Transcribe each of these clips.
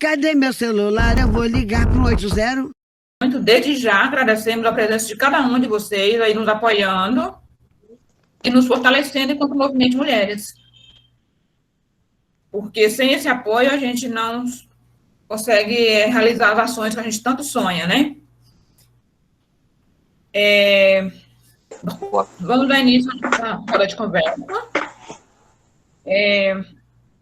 Cadê meu celular? Eu vou ligar para o 80. Muito, desde já, agradecemos a presença de cada um de vocês aí nos apoiando e nos fortalecendo enquanto movimento de mulheres. Porque sem esse apoio a gente não consegue realizar as ações que a gente tanto sonha, né? Vamos dar início à roda de conversa.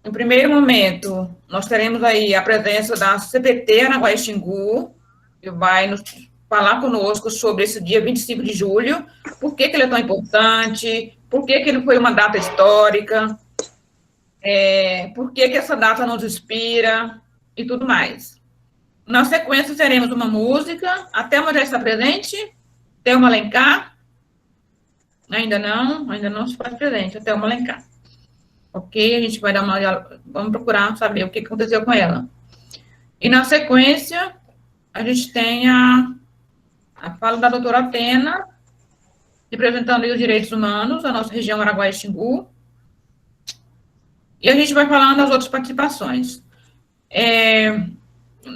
No primeiro momento, nós teremos aí a presença da CPT Araguaia-Xingu, que vai nos falar conosco sobre esse dia 25 de julho, por que ele é tão importante, por que ele foi uma data histórica, por que essa data nos inspira e tudo mais. Na sequência, teremos uma música. A Thelma já está presente? Thelma Alencar? Ainda não se faz presente, a Thelma Alencar. Ok, a gente vai dar uma olhada, vamos procurar saber o que aconteceu com ela. E na sequência, a gente tem a fala da doutora Atena, representando os direitos humanos da nossa região Araguaia-Xingu. E a gente vai falando das outras participações.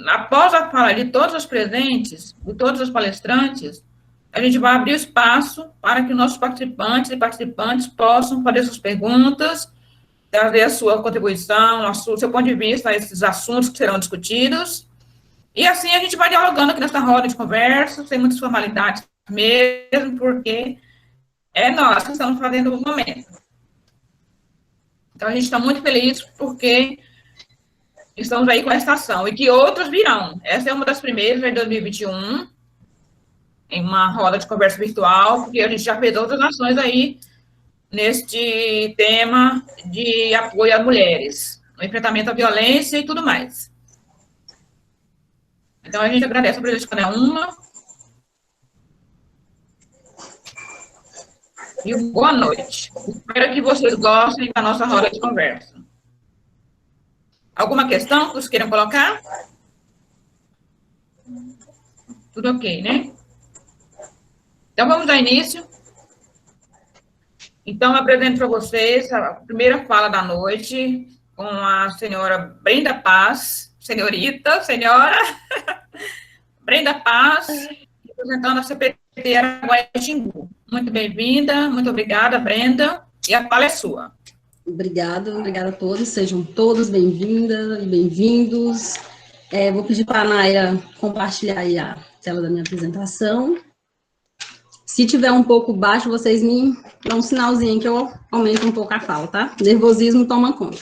Após a fala de todos os presentes, de todos os palestrantes, a gente vai abrir o espaço para que nossos participantes e participantes possam fazer suas perguntas, trazer a sua contribuição, o seu ponto de vista a esses assuntos que serão discutidos. E assim a gente vai dialogando aqui nessa roda de conversa, sem muitas formalidades mesmo, porque é nós que estamos fazendo o momento. Então, a gente está muito feliz porque estamos aí com essa ação e que outras virão. Essa é uma das primeiras, em 2021, em uma roda de conversa virtual, porque a gente já fez outras ações aí neste tema de apoio às mulheres, no enfrentamento à violência e tudo mais. Então, a gente agradece a presença de cada uma. E boa noite. Espero que vocês gostem da nossa roda de conversa. Alguma questão que vocês queiram colocar? Tudo ok, né? Então, vamos dar início. Então, eu apresento para vocês a primeira fala da noite com a senhora Brenda Paz, senhora Brenda Paz, representando a CPT Araguaia-Xingu. Muito bem-vinda, muito obrigada, Brenda, e a fala é sua. Obrigada a todos, sejam todos bem-vindas e bem-vindos. Vou pedir para a Naira compartilhar aí a tela da minha apresentação. Se tiver um pouco baixo, vocês me dão um sinalzinho que eu aumento um pouco a fala, tá? Nervosismo toma conta.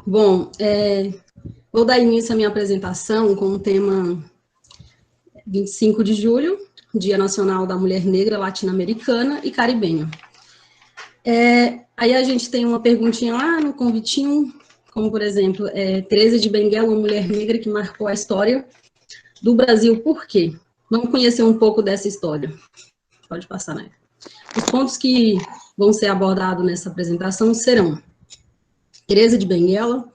Bom, vou dar início à minha apresentação com o tema 25 de julho, Dia Nacional da Mulher Negra Latino-Americana e Caribenha. Aí a gente tem uma perguntinha lá no convitinho, como, por exemplo, Teresa de Benguela, uma mulher negra que marcou a história do Brasil, por quê? Vamos conhecer um pouco dessa história. Pode passar, né? Os pontos que vão ser abordados nessa apresentação serão Teresa de Benguela,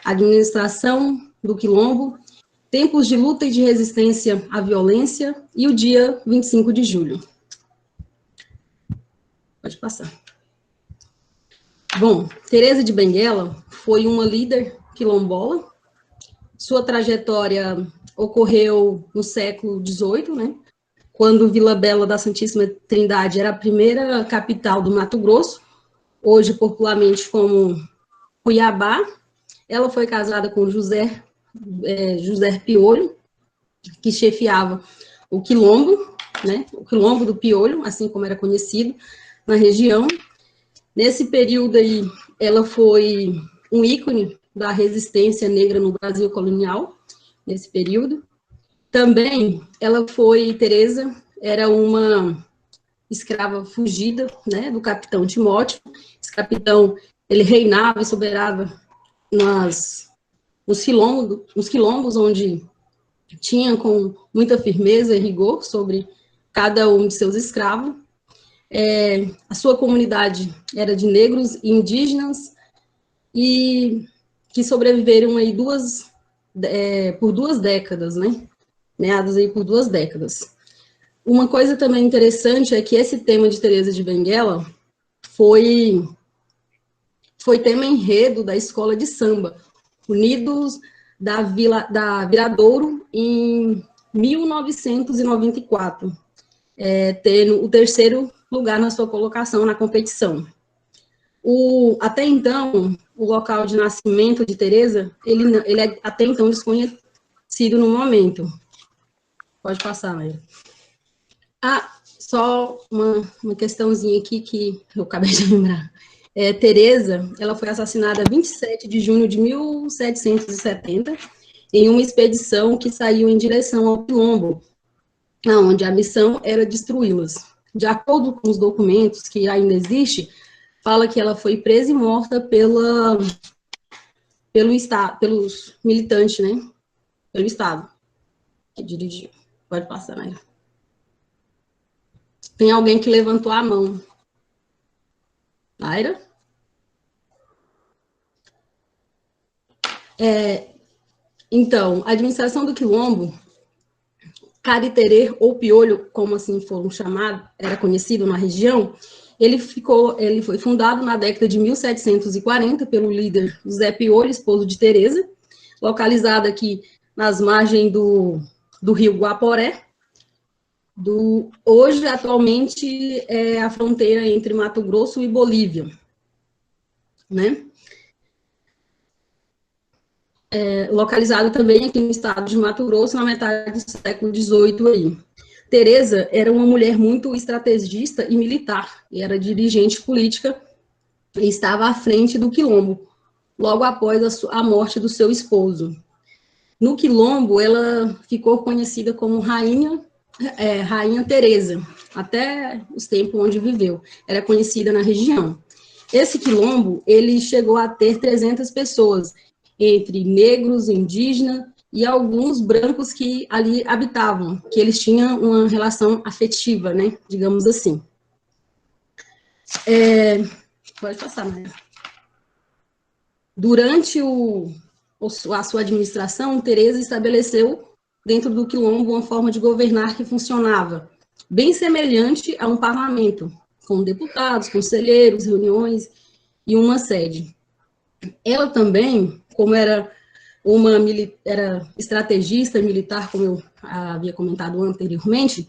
administração do Quilombo, tempos de luta e de resistência à violência e o dia 25 de julho. Pode passar. Bom, Teresa de Benguela foi uma líder quilombola. Sua trajetória ocorreu no século XVIII, né, quando Vila Bela da Santíssima Trindade era a primeira capital do Mato Grosso, hoje popularmente como Cuiabá. Ela foi casada com José Piolho, que chefiava o Quilombo, né, o Quilombo do Piolho, assim como era conhecido na região. Nesse período aí, ela foi um ícone da resistência negra no Brasil colonial, nesse período. Também, Teresa era uma escrava fugida, né, do capitão Timóteo. Esse capitão, ele reinava e soberava nos quilombos, onde tinha com muita firmeza e rigor sobre cada um de seus escravos. A sua comunidade era de negros e indígenas, e que sobreviveram aí por 2 décadas, né? Meados aí por 2 décadas. Uma coisa também interessante é que esse tema de Teresa de Benguela foi foi tema enredo da escola de samba, Unidos da Viradouro, em 1994, tendo o terceiro lugar na sua colocação na competição. Até então, o local de nascimento de Teresa, ele é até então desconhecido no momento. Pode passar, Maria. Só uma questãozinha aqui que eu acabei de lembrar. Teresa, ela foi assassinada 27 de junho de 1770, em uma expedição que saiu em direção ao Quilombo, onde a missão era destruí-las. De acordo com os documentos que ainda existem, fala que ela foi presa e morta pelos militantes, né? Pelo Estado que dirigiu. Pode passar, né? Tem alguém que levantou a mão. Naira? Então, a administração do Quilombo, Cariterê ou Piolho, como assim foram chamados, era conhecido na região, ele foi fundado na década de 1740 pelo líder José Piolho, esposo de Teresa, localizado aqui nas margens do rio Guaporé. Hoje, atualmente, é a fronteira entre Mato Grosso e Bolívia, né? Localizado também aqui no estado de Mato Grosso, na metade do século XVIII aí. Teresa era uma mulher muito estrategista e militar, e era dirigente política, e estava à frente do Quilombo, logo após a morte do seu esposo. No Quilombo, ela ficou conhecida como Rainha Teresa, até os tempos onde viveu. Era conhecida na região. Esse Quilombo, ele chegou a ter 300 pessoas, entre negros, indígenas e alguns brancos que ali habitavam, que eles tinham uma relação afetiva, né, digamos assim. Pode passar, Maria. Durante a sua administração, Teresa estabeleceu dentro do Quilombo uma forma de governar que funcionava bem semelhante a um parlamento, com deputados, conselheiros, reuniões e uma sede. Ela também, como era estrategista militar, como eu havia comentado anteriormente,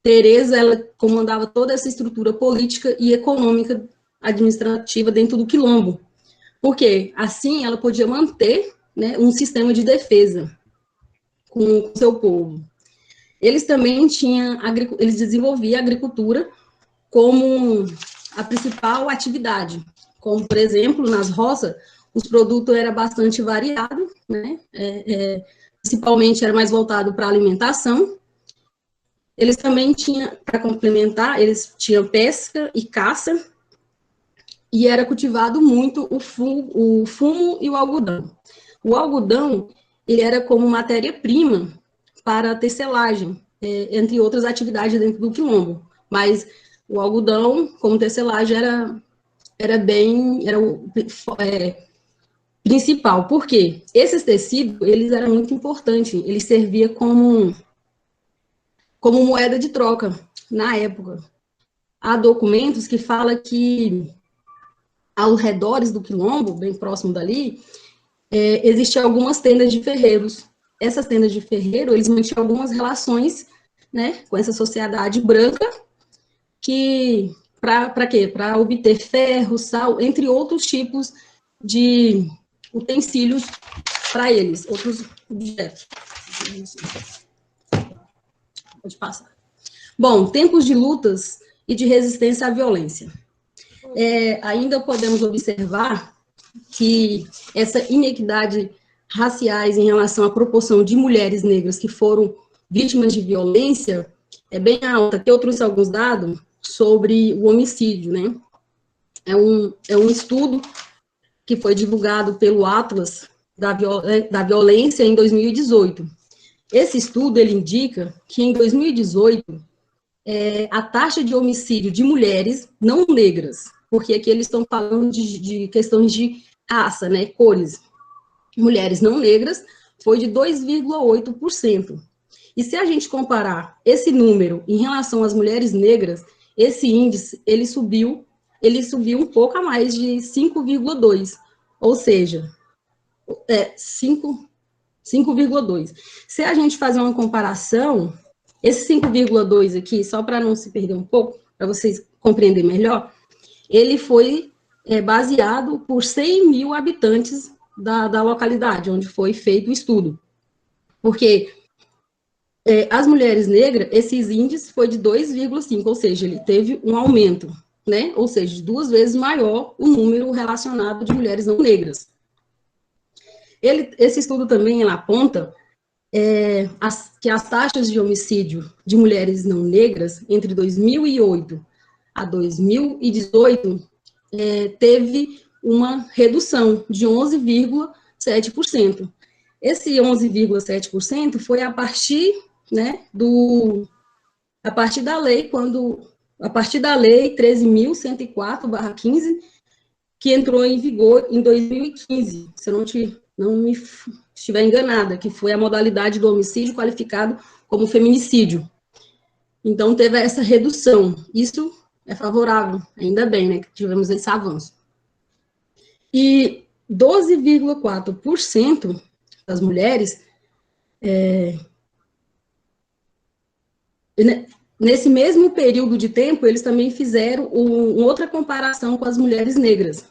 Teresa, ela comandava toda essa estrutura política e econômica administrativa dentro do Quilombo, porque assim ela podia manter, né, um sistema de defesa com o seu povo. Eles também eles desenvolviam a agricultura como a principal atividade, como, por exemplo, nas roças, os produtos eram bastante variados, né? Principalmente era mais voltado para alimentação. Eles também tinham, para complementar, eles tinham pesca e caça, e era cultivado muito o fumo e o algodão. O algodão, ele era como matéria-prima para a tecelagem, entre outras atividades dentro do Quilombo, mas o algodão, como tecelagem, era o principal. Por quê? Esses tecidos, eles eram muito importantes, eles serviam como moeda de troca na época. Há documentos que falam que aos redores do Quilombo, bem próximo dali, existiam algumas tendas de ferreiros. Essas tendas de ferreiro, eles mantinham algumas relações, né, com essa sociedade branca, que para quê? Para obter ferro, sal, entre outros tipos de utensílios para eles, outros objetos. Pode passar. Bom, tempos de lutas e de resistência à violência. Ainda podemos observar que essa inequidade raciais em relação à proporção de mulheres negras que foram vítimas de violência é bem alta, que eu trouxe alguns dados sobre o homicídio, né? É um estudo que foi divulgado pelo Atlas da Violência em 2018. Esse estudo, ele indica que em 2018, a taxa de homicídio de mulheres não negras, porque aqui eles estão falando de questões de raça, né, cores, mulheres não negras, foi de 2,8%. E se a gente comparar esse número em relação às mulheres negras, esse índice, ele subiu ele subiu um pouco a mais de 5,2, ou seja, 5,2. Se a gente fazer uma comparação, esse 5,2 aqui, só para não se perder um pouco, para vocês compreenderem melhor, ele foi baseado por 100 mil habitantes da localidade onde foi feito o estudo. Porque as mulheres negras, esses índices foi de 2,5, ou seja, ele teve um aumento, né? Ou seja, 2 vezes maior o número relacionado de mulheres não negras. Esse estudo também aponta que as taxas de homicídio de mulheres não negras entre 2008 a 2018 teve uma redução de 11,7%. Esse 11,7% foi a partir, né, a partir da lei 13.104/15, que entrou em vigor em 2015, se eu não me estiver enganada, que foi a modalidade do homicídio qualificado como feminicídio. Então, teve essa redução. Isso é favorável, ainda bem, né, que tivemos esse avanço. E 12,4% das mulheres, nesse mesmo período de tempo, eles também fizeram outra comparação com as mulheres negras,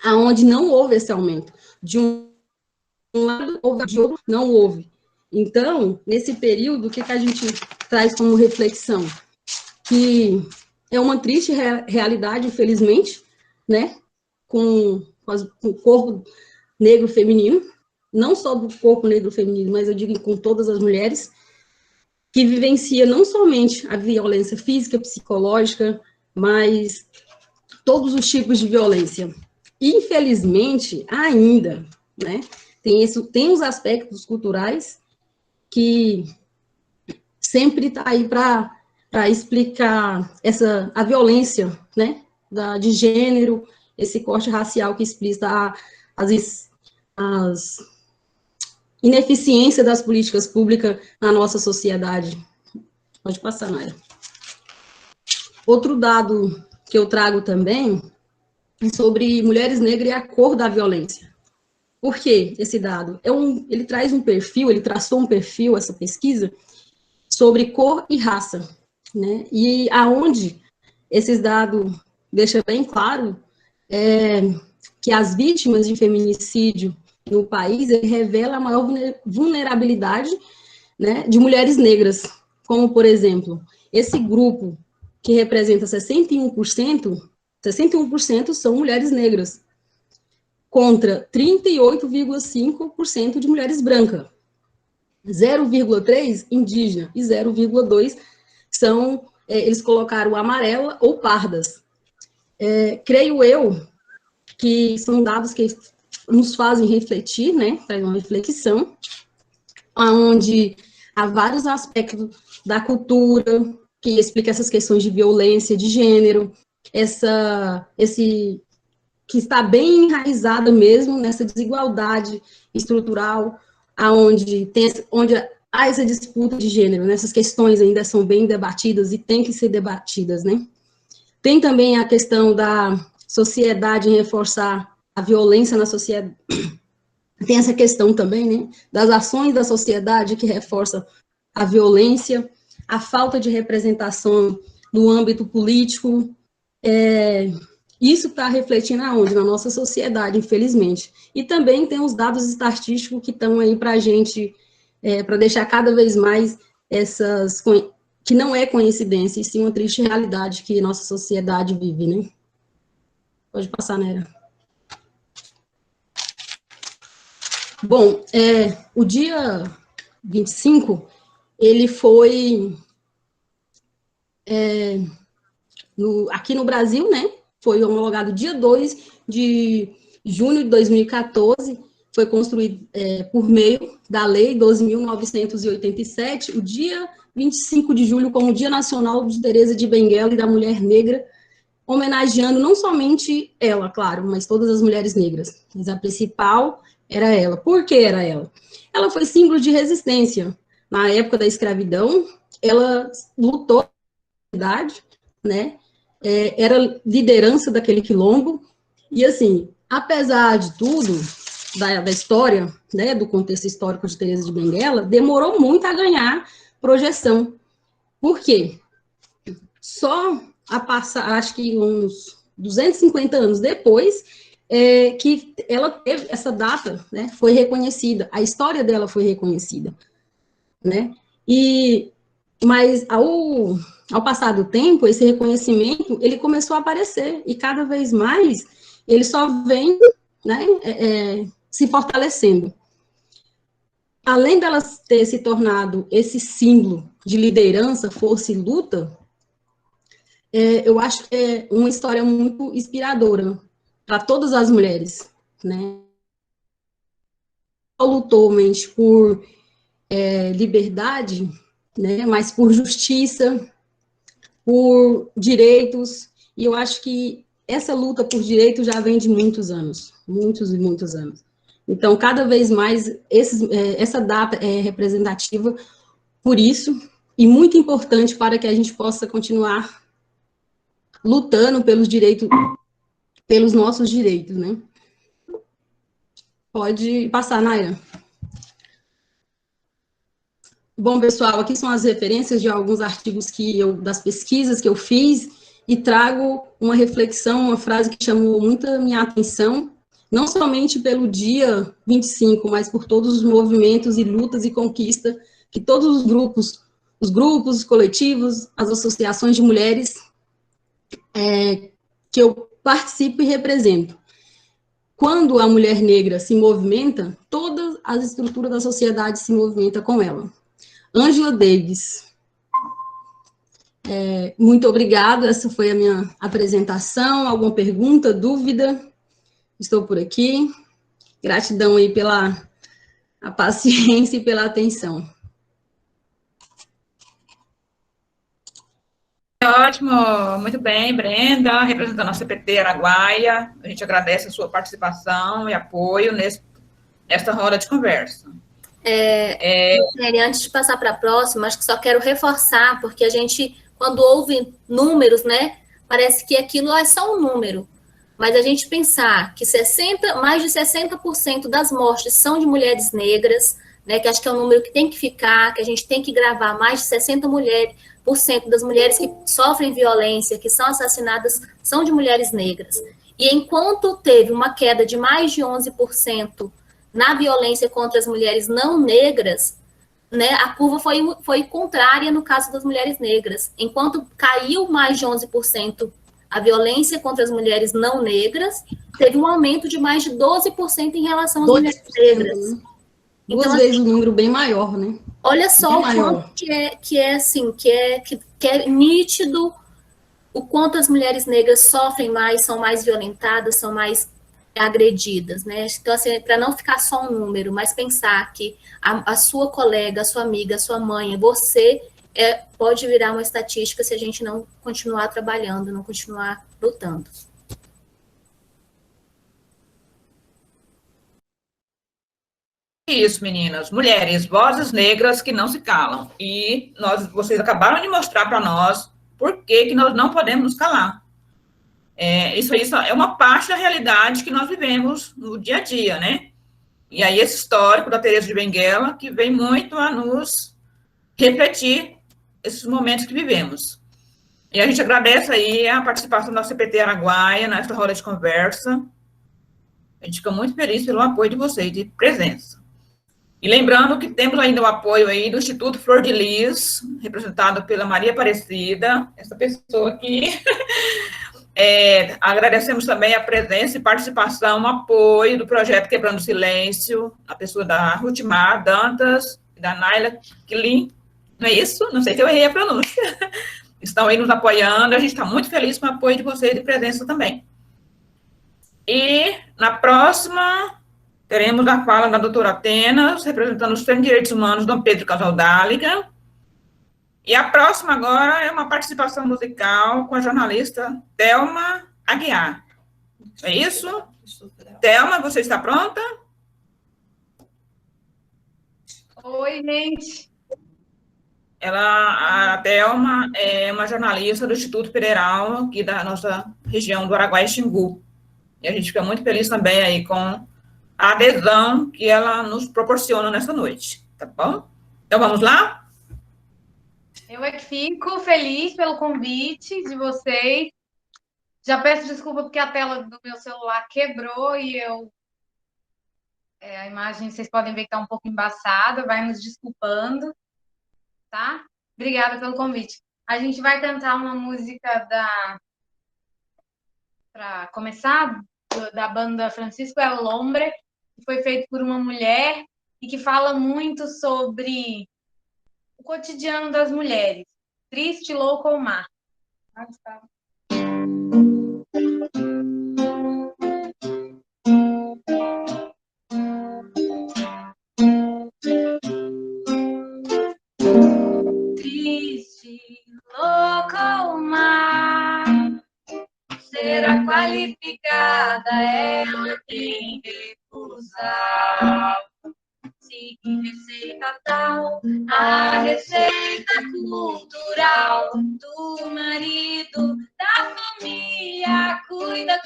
aonde não houve esse aumento. De um lado, houve, de outro, não houve. Então, nesse período, o que a gente traz como reflexão? Que é uma triste realidade, infelizmente, né, com o corpo negro feminino, não só do corpo negro feminino, mas eu digo com todas as mulheres, que vivencia não somente a violência física, psicológica, mas todos os tipos de violência. Infelizmente, ainda, né, tem os aspectos culturais que sempre está aí para explicar a violência, né, de gênero, esse corte racial que explica as ineficiência das políticas públicas na nossa sociedade. Pode passar, Naira. Outro dado que eu trago também é sobre mulheres negras e a cor da violência. Por que esse dado? Ele traz um perfil, ele traçou um perfil, essa pesquisa, sobre cor e raça, né? E aonde esses dados deixam bem claro que as vítimas de feminicídio no país revela a maior vulnerabilidade, né, de mulheres negras, como, por exemplo, esse grupo que representa 61% são mulheres negras, contra 38,5% de mulheres brancas, 0,3% indígena e 0,2% são, eles colocaram amarela ou pardas. Creio eu que são dados que nos fazem refletir, né, traz uma reflexão, onde há vários aspectos da cultura que explica essas questões de violência de gênero, que está bem enraizada mesmo nessa desigualdade estrutural, onde há essa disputa de gênero, né, essas questões ainda são bem debatidas e têm que ser debatidas, né. Tem também a questão da sociedade em reforçar a violência na sociedade. Tem essa questão também, né, das ações da sociedade que reforçam a violência, a falta de representação no âmbito político. Isso está refletindo aonde? Na nossa sociedade, infelizmente. E também tem os dados estatísticos que estão aí para a gente, para deixar cada vez mais que não é coincidência, e sim uma triste realidade que nossa sociedade vive, né? Pode passar, Nera. Bom, o dia 25, ele foi, aqui no Brasil, né, foi homologado dia 2 de junho de 2014, foi construído por meio da Lei 12.987, o dia 25 de julho como Dia Nacional de Teresa de Benguela e da Mulher Negra, homenageando não somente ela, claro, mas todas as mulheres negras, mas a principal era ela. Por que era ela? Ela foi símbolo de resistência. Na época da escravidão, ela lutou pela liberdade, né? era liderança daquele quilombo, e assim, apesar de tudo, da história, né, do contexto histórico de Teresa de Benguela, demorou muito a ganhar projeção. Por quê? Só a passar, acho que uns 250 anos depois, que ela teve essa data, né, foi reconhecida, a história dela foi reconhecida, né, mas ao passar do tempo, esse reconhecimento, ele começou a aparecer, e cada vez mais, ele só vem, né, se fortalecendo. Além dela ter se tornado esse símbolo de liderança, força e luta, eu acho que é uma história muito inspiradora para todas as mulheres, né? Ela lutou mente por liberdade, né? Mas por justiça, por direitos, e eu acho que essa luta por direitos já vem de muitos anos, muitos e muitos anos. Então, cada vez mais, essa data é representativa por isso, e muito importante para que a gente possa continuar lutando pelos direitos, pelos nossos direitos, né? Pode passar, Naira. Bom, pessoal, aqui são as referências de alguns artigos das pesquisas que eu fiz, e trago uma reflexão, uma frase que chamou muita minha atenção, não somente pelo dia 25, mas por todos os movimentos e lutas e conquistas que todos os grupos, os coletivos, as associações de mulheres que eu participo e represento. Quando a mulher negra se movimenta, todas as estruturas da sociedade se movimentam com ela. Angela Davis. Muito obrigada, essa foi a minha apresentação. Alguma pergunta, dúvida? Estou por aqui. Gratidão aí pela a paciência e pela atenção. Ótimo, muito bem, Brenda, representando a CPT Araguaia. A gente agradece a sua participação e apoio nesta roda de conversa. Antes de passar para a próxima, acho que só quero reforçar, porque a gente, quando ouve números, né, parece que aquilo é só um número, mas a gente pensar que mais de 60% das mortes são de mulheres negras, né, que acho que é um número que tem que ficar, que a gente tem que gravar, mais de 60% das mulheres que sofrem violência, que são assassinadas, são de mulheres negras. E enquanto teve uma queda de mais de 11% na violência contra as mulheres não negras, né, a curva foi contrária no caso das mulheres negras. Enquanto caiu mais de 11% a violência contra as mulheres não negras, teve um aumento de mais de 12% em relação às mulheres negras. Duas vezes um número bem maior, né? Olha só o quanto que é nítido o quanto as mulheres negras sofrem mais, são mais violentadas, são mais agredidas, né? Então, assim, para não ficar só um número, mas pensar que a sua colega, a sua amiga, a sua mãe, você pode virar uma estatística se a gente não continuar trabalhando, não continuar lutando. Isso, meninas, mulheres, vozes negras que não se calam. E vocês acabaram de mostrar para nós por que nós não podemos nos calar. Isso é uma parte da realidade que nós vivemos no dia a dia, né? E aí esse histórico da Teresa de Benguela que vem muito a nos refletir esses momentos que vivemos. E a gente agradece aí a participação da CPT Araguaia nessa roda de conversa. A gente fica muito feliz pelo apoio de vocês, de presença. E lembrando que temos ainda o apoio aí do Instituto Flor de Lis, representado pela Maria Aparecida, essa pessoa aqui. Agradecemos também a presença e participação, o apoio do projeto Quebrando o Silêncio, a pessoa da Ruthmar Dantas, da Naila Kilin, não é isso? Não sei se eu errei a pronúncia. Estão aí nos apoiando, a gente está muito feliz com o apoio de vocês e presença também. E na próxima, teremos a fala da doutora Atenas, representando os Centro de Direitos Humanos, Dom Pedro Casaldáliga. E a próxima agora é uma participação musical com a jornalista Thelma Aguiar. É isso? Thelma, você está pronta? Oi, gente. ela até é uma jornalista do Instituto Federal aqui da nossa região do Araguaia-Xingu. E a gente fica muito feliz também aí com a adesão que ela nos proporciona nessa noite, tá bom? Então, vamos lá? Eu é que fico feliz pelo convite de vocês. Já peço desculpa porque a tela do meu celular quebrou e a imagem, vocês podem ver que está um pouco embaçada, vai nos desculpando, tá? Obrigada pelo convite. A gente vai cantar uma música para começar, da banda Francisco El Hombre, que foi feito por uma mulher e que fala muito sobre o cotidiano das mulheres. Triste, louco ou má. Triste, louca ou má, será qualificada ela quem recusar. Se receita tal, a receita cultural do marido, da família, cuida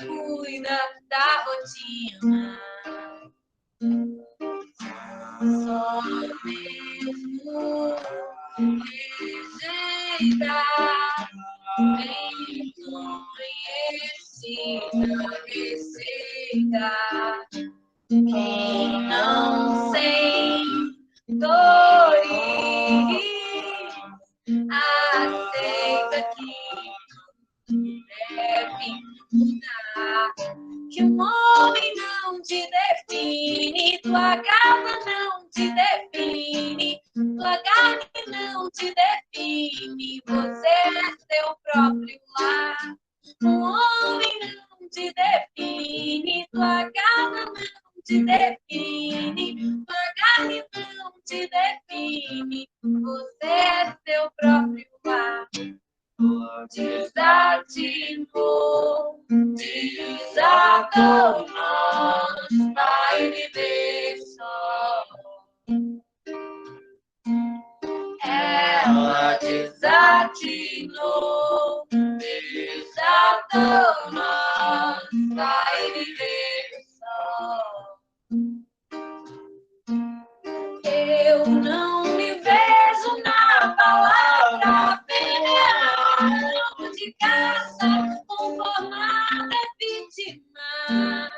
da rotina. Só mesmo rejeitar bem conhecida receita. Quem não sente dores aceita que deve mudar. Que o homem não te define, tua casa não te define, tua carne não te define, você é seu próprio lar. O homem não te define, tua casa não te define, tua carne não te define, você é seu próprio lar. Desatinou, desatou, nós vai viver só. Ela desatinou, desatou, nós vai viver só. Eu não me vejo na palavra veneno de caça conformada vítima.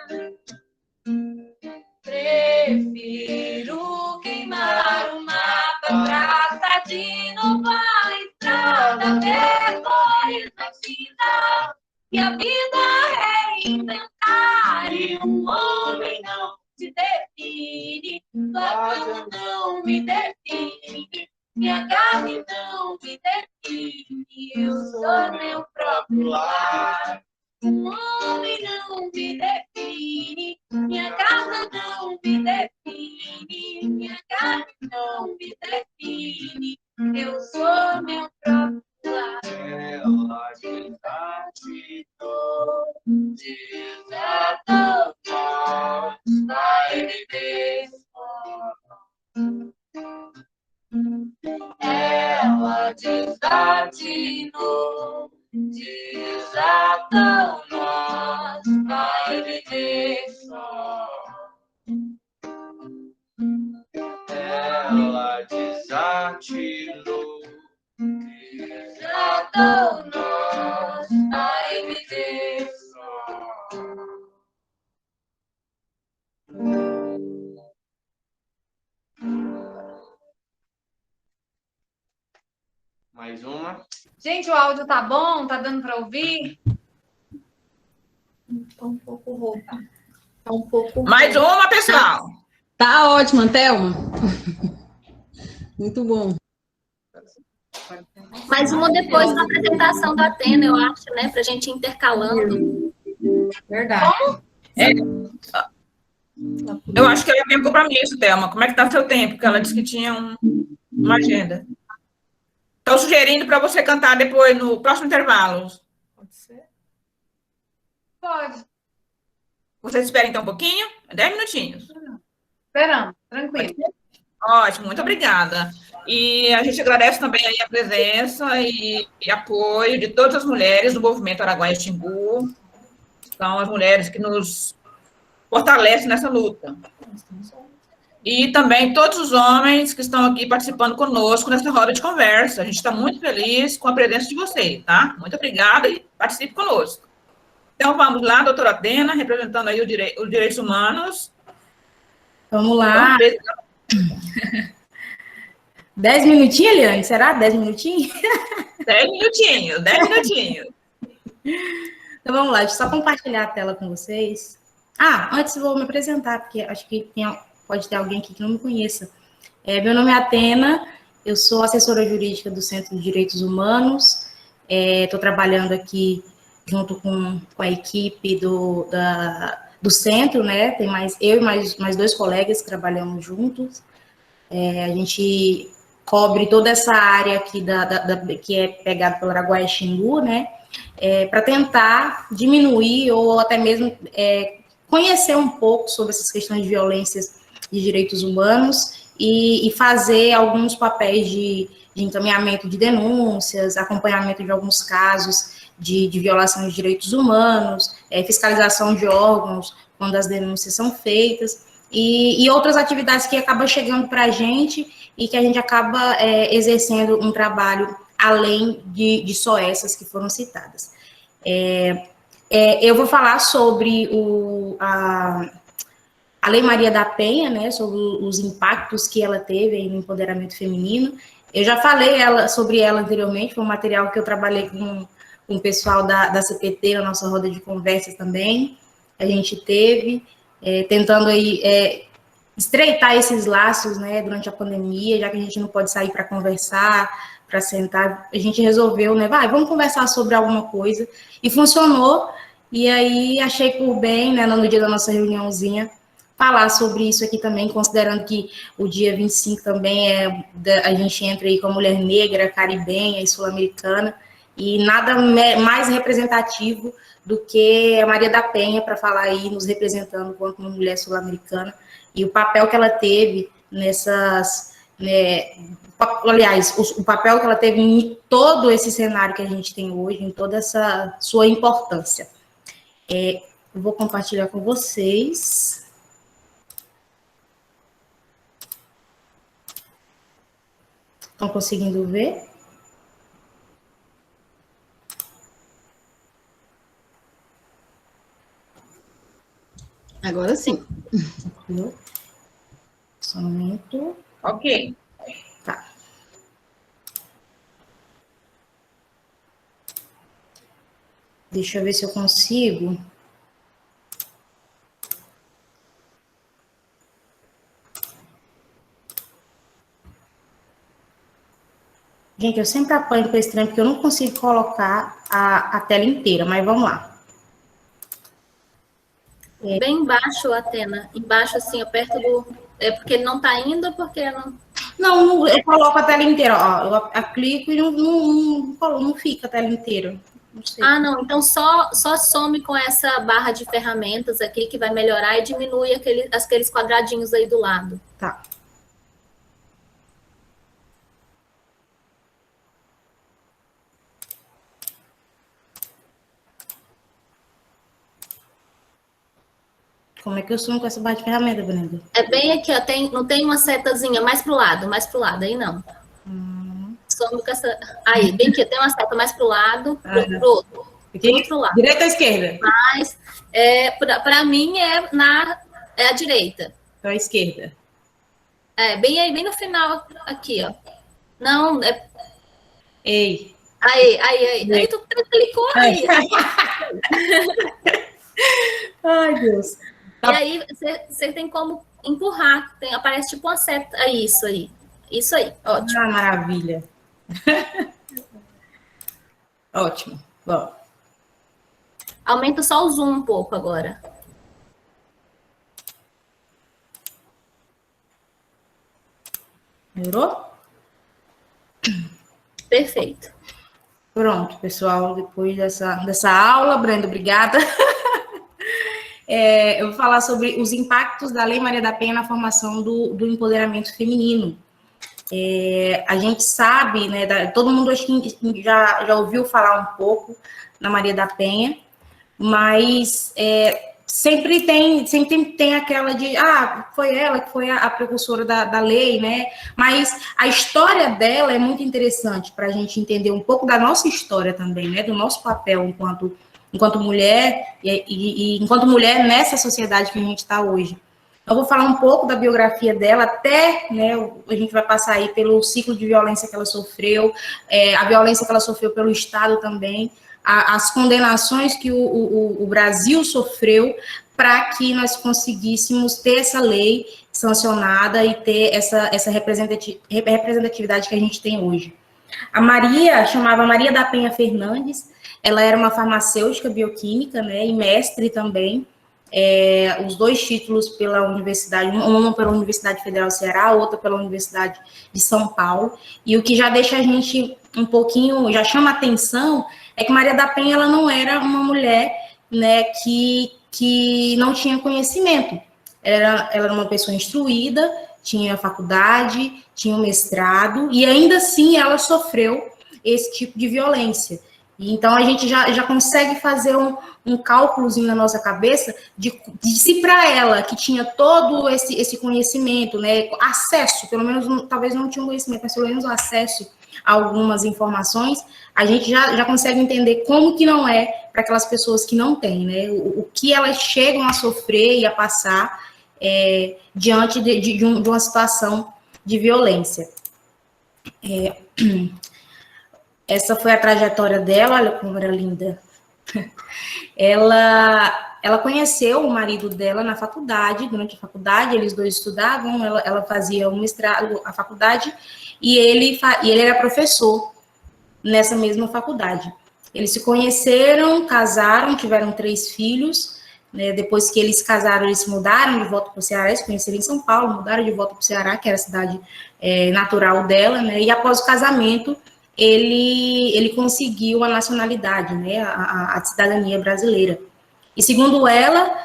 Prefiro queimar o mapa, traça de novo a estrada, depois da final, e a vida reinventar. E um homem não te define, tua cama não me define, minha carne não me define, eu sou meu próprio lar. Um homem não me define, minha casa não me define, minha carne não me define, eu sou meu próprio lar. Ela desatou, nós vai viver só. Ela desatinou, desatou, nós vai viver só. Ela desatinou, desatou, nós vai viver só. Mais uma. Gente, o áudio tá bom? Tá dando para ouvir? Tá um pouco rouca. Tá um pouco Mais uma, pessoal. Tá ótimo, Thelma. Muito bom. Mais uma depois da apresentação da Atena, eu acho, né? Pra gente ir intercalando. Verdade. Eu acho que ela tem compromisso, Thelma. Como é que tá seu tempo? Porque ela disse que tinha uma agenda. Estou sugerindo para você cantar depois, no próximo intervalo. Pode ser? Pode. Você espera então um pouquinho? 10 minutinhos. Esperando, tranquilo. Ótimo, muito obrigada. E a gente agradece também aí a presença e apoio de todas as mulheres do movimento Araguaia-Xingu. São as mulheres que nos fortalecem nessa luta. E também todos os homens que estão aqui participando conosco nessa roda de conversa. A gente está muito feliz com a presença de vocês, tá? Muito obrigada e participe conosco. Então, vamos lá, doutora Atena, representando aí os direitos humanos. Vamos lá. 10 minutinhos, Eliane? Será 10 minutinhos? 10 minutinhos, 10 minutinhos. Então, vamos lá, deixa eu só compartilhar a tela com vocês. Antes eu vou me apresentar, porque acho que pode ter alguém aqui que não me conheça. Meu nome é Atena, eu sou assessora jurídica do Centro de Direitos Humanos, estou trabalhando aqui junto com a equipe do centro, né? Tem eu e mais 2 colegas que trabalhamos juntos. A gente cobre toda essa área aqui que é pegada pelo Araguaia-Xingu, né? Para tentar diminuir ou até mesmo conhecer um pouco sobre essas questões de violências de direitos humanos e fazer alguns papéis de encaminhamento de denúncias, acompanhamento de alguns casos de violação de direitos humanos, fiscalização de órgãos quando as denúncias são feitas, e outras atividades que acabam chegando para a gente e que a gente acaba exercendo um trabalho além de só essas que foram citadas. Eu vou falar sobre a Lei Maria da Penha, né, sobre os impactos que ela teve no empoderamento feminino. Eu já falei sobre ela anteriormente, foi um material que eu trabalhei com o pessoal da CPT, na nossa roda de conversas também. A gente teve, tentando aí estreitar esses laços, né, durante a pandemia, já que a gente não pode sair para conversar, para sentar, a gente resolveu, né, vamos conversar sobre alguma coisa, e funcionou, e aí achei por bem, né, no dia da nossa reuniãozinha, falar sobre isso aqui também, considerando que o dia 25 também a gente entra aí com a mulher negra, caribenha e sul-americana, e nada mais representativo do que a Maria da Penha para falar aí, nos representando quanto uma mulher sul-americana, e o papel que ela teve nessas, né, aliás, o papel que ela teve em todo esse cenário que a gente tem hoje, em toda essa sua importância. Eu vou compartilhar com vocês. Estão conseguindo ver? Agora sim. Só um momento. Ok. Tá. Deixa eu ver se eu consigo. Gente, eu sempre apanho com esse trem, porque eu não consigo colocar a tela inteira, mas vamos lá. Bem embaixo, Atena. Embaixo, assim, ó, perto do... É porque ele não está indo, porque não... Não, eu coloco a tela inteira, ó. Eu clico e não fica a tela inteira. Não sei. Não. Então, só some com essa barra de ferramentas aqui, que vai melhorar e diminui aqueles quadradinhos aí do lado. Tá. Como é que eu sumo com essa barra de ferramenta, Brenda? É bem aqui, ó. Não tem uma setazinha mais pro lado, aí não. Some com essa... Aí, bem aqui, tem uma seta mais pro lado, pro outro. Aqui? Pro outro lado. Direita ou esquerda? Mas, para mim, é a direita. Então, a esquerda. Bem aí, bem no final, aqui, ó. Não, Ei. Aí. Aí tu clicou aí. Ai, Deus. E aí, você tem como empurrar. Aparece tipo uma seta. Isso aí. Ótimo. Maravilha. Ótimo. Bom. Aumenta só o zoom um pouco agora. Melhorou? Perfeito. Pronto, pessoal. Depois dessa aula, Brenda, obrigada. Eu vou falar sobre os impactos da Lei Maria da Penha na formação do empoderamento feminino. A gente sabe, né, todo mundo acho que já ouviu falar um pouco da Maria da Penha, mas sempre tem aquela de, foi ela que foi a precursora da lei, né? Mas a história dela é muito interessante para a gente entender um pouco da nossa história também, né? Do nosso papel enquanto mulher e enquanto mulher nessa sociedade que a gente está hoje. Eu vou falar um pouco da biografia dela, até, né, a gente vai passar aí pelo ciclo de violência que ela sofreu, a violência que ela sofreu pelo Estado também, as condenações que o Brasil sofreu para que nós conseguíssemos ter essa lei sancionada e ter essa representatividade que a gente tem hoje. A Maria, chamava Maria da Penha Fernandes, ela era uma farmacêutica bioquímica, né, e mestre também, os 2 títulos pela universidade, uma pela Universidade Federal do Ceará, outra pela Universidade de São Paulo, e o que já deixa a gente um pouquinho, já chama atenção, é que Maria da Penha, ela não era uma mulher, né, que não tinha conhecimento, ela era uma pessoa instruída, tinha faculdade, tinha um mestrado, e ainda assim ela sofreu esse tipo de violência. Então, a gente já consegue fazer um cálculozinho na nossa cabeça de se para ela, que tinha todo esse conhecimento, né, acesso, pelo menos, talvez não tinha um conhecimento, mas pelo menos o acesso a algumas informações, a gente já consegue entender como que não é para aquelas pessoas que não têm, né, o que elas chegam a sofrer e a passar diante de uma situação de violência. Essa foi a trajetória dela, olha como era linda. Ela conheceu o marido dela na faculdade, durante a faculdade, eles 2 estudavam, ela fazia um mestrado, a faculdade, e ele era professor nessa mesma faculdade. Eles se conheceram, casaram, tiveram 3 filhos, né, depois que eles se casaram, eles se mudaram de volta para o Ceará, eles se conheceram em São Paulo, mudaram de volta para o Ceará, que era a cidade natural dela, né, e após o casamento, ele conseguiu a nacionalidade, né, a cidadania brasileira. E segundo ela,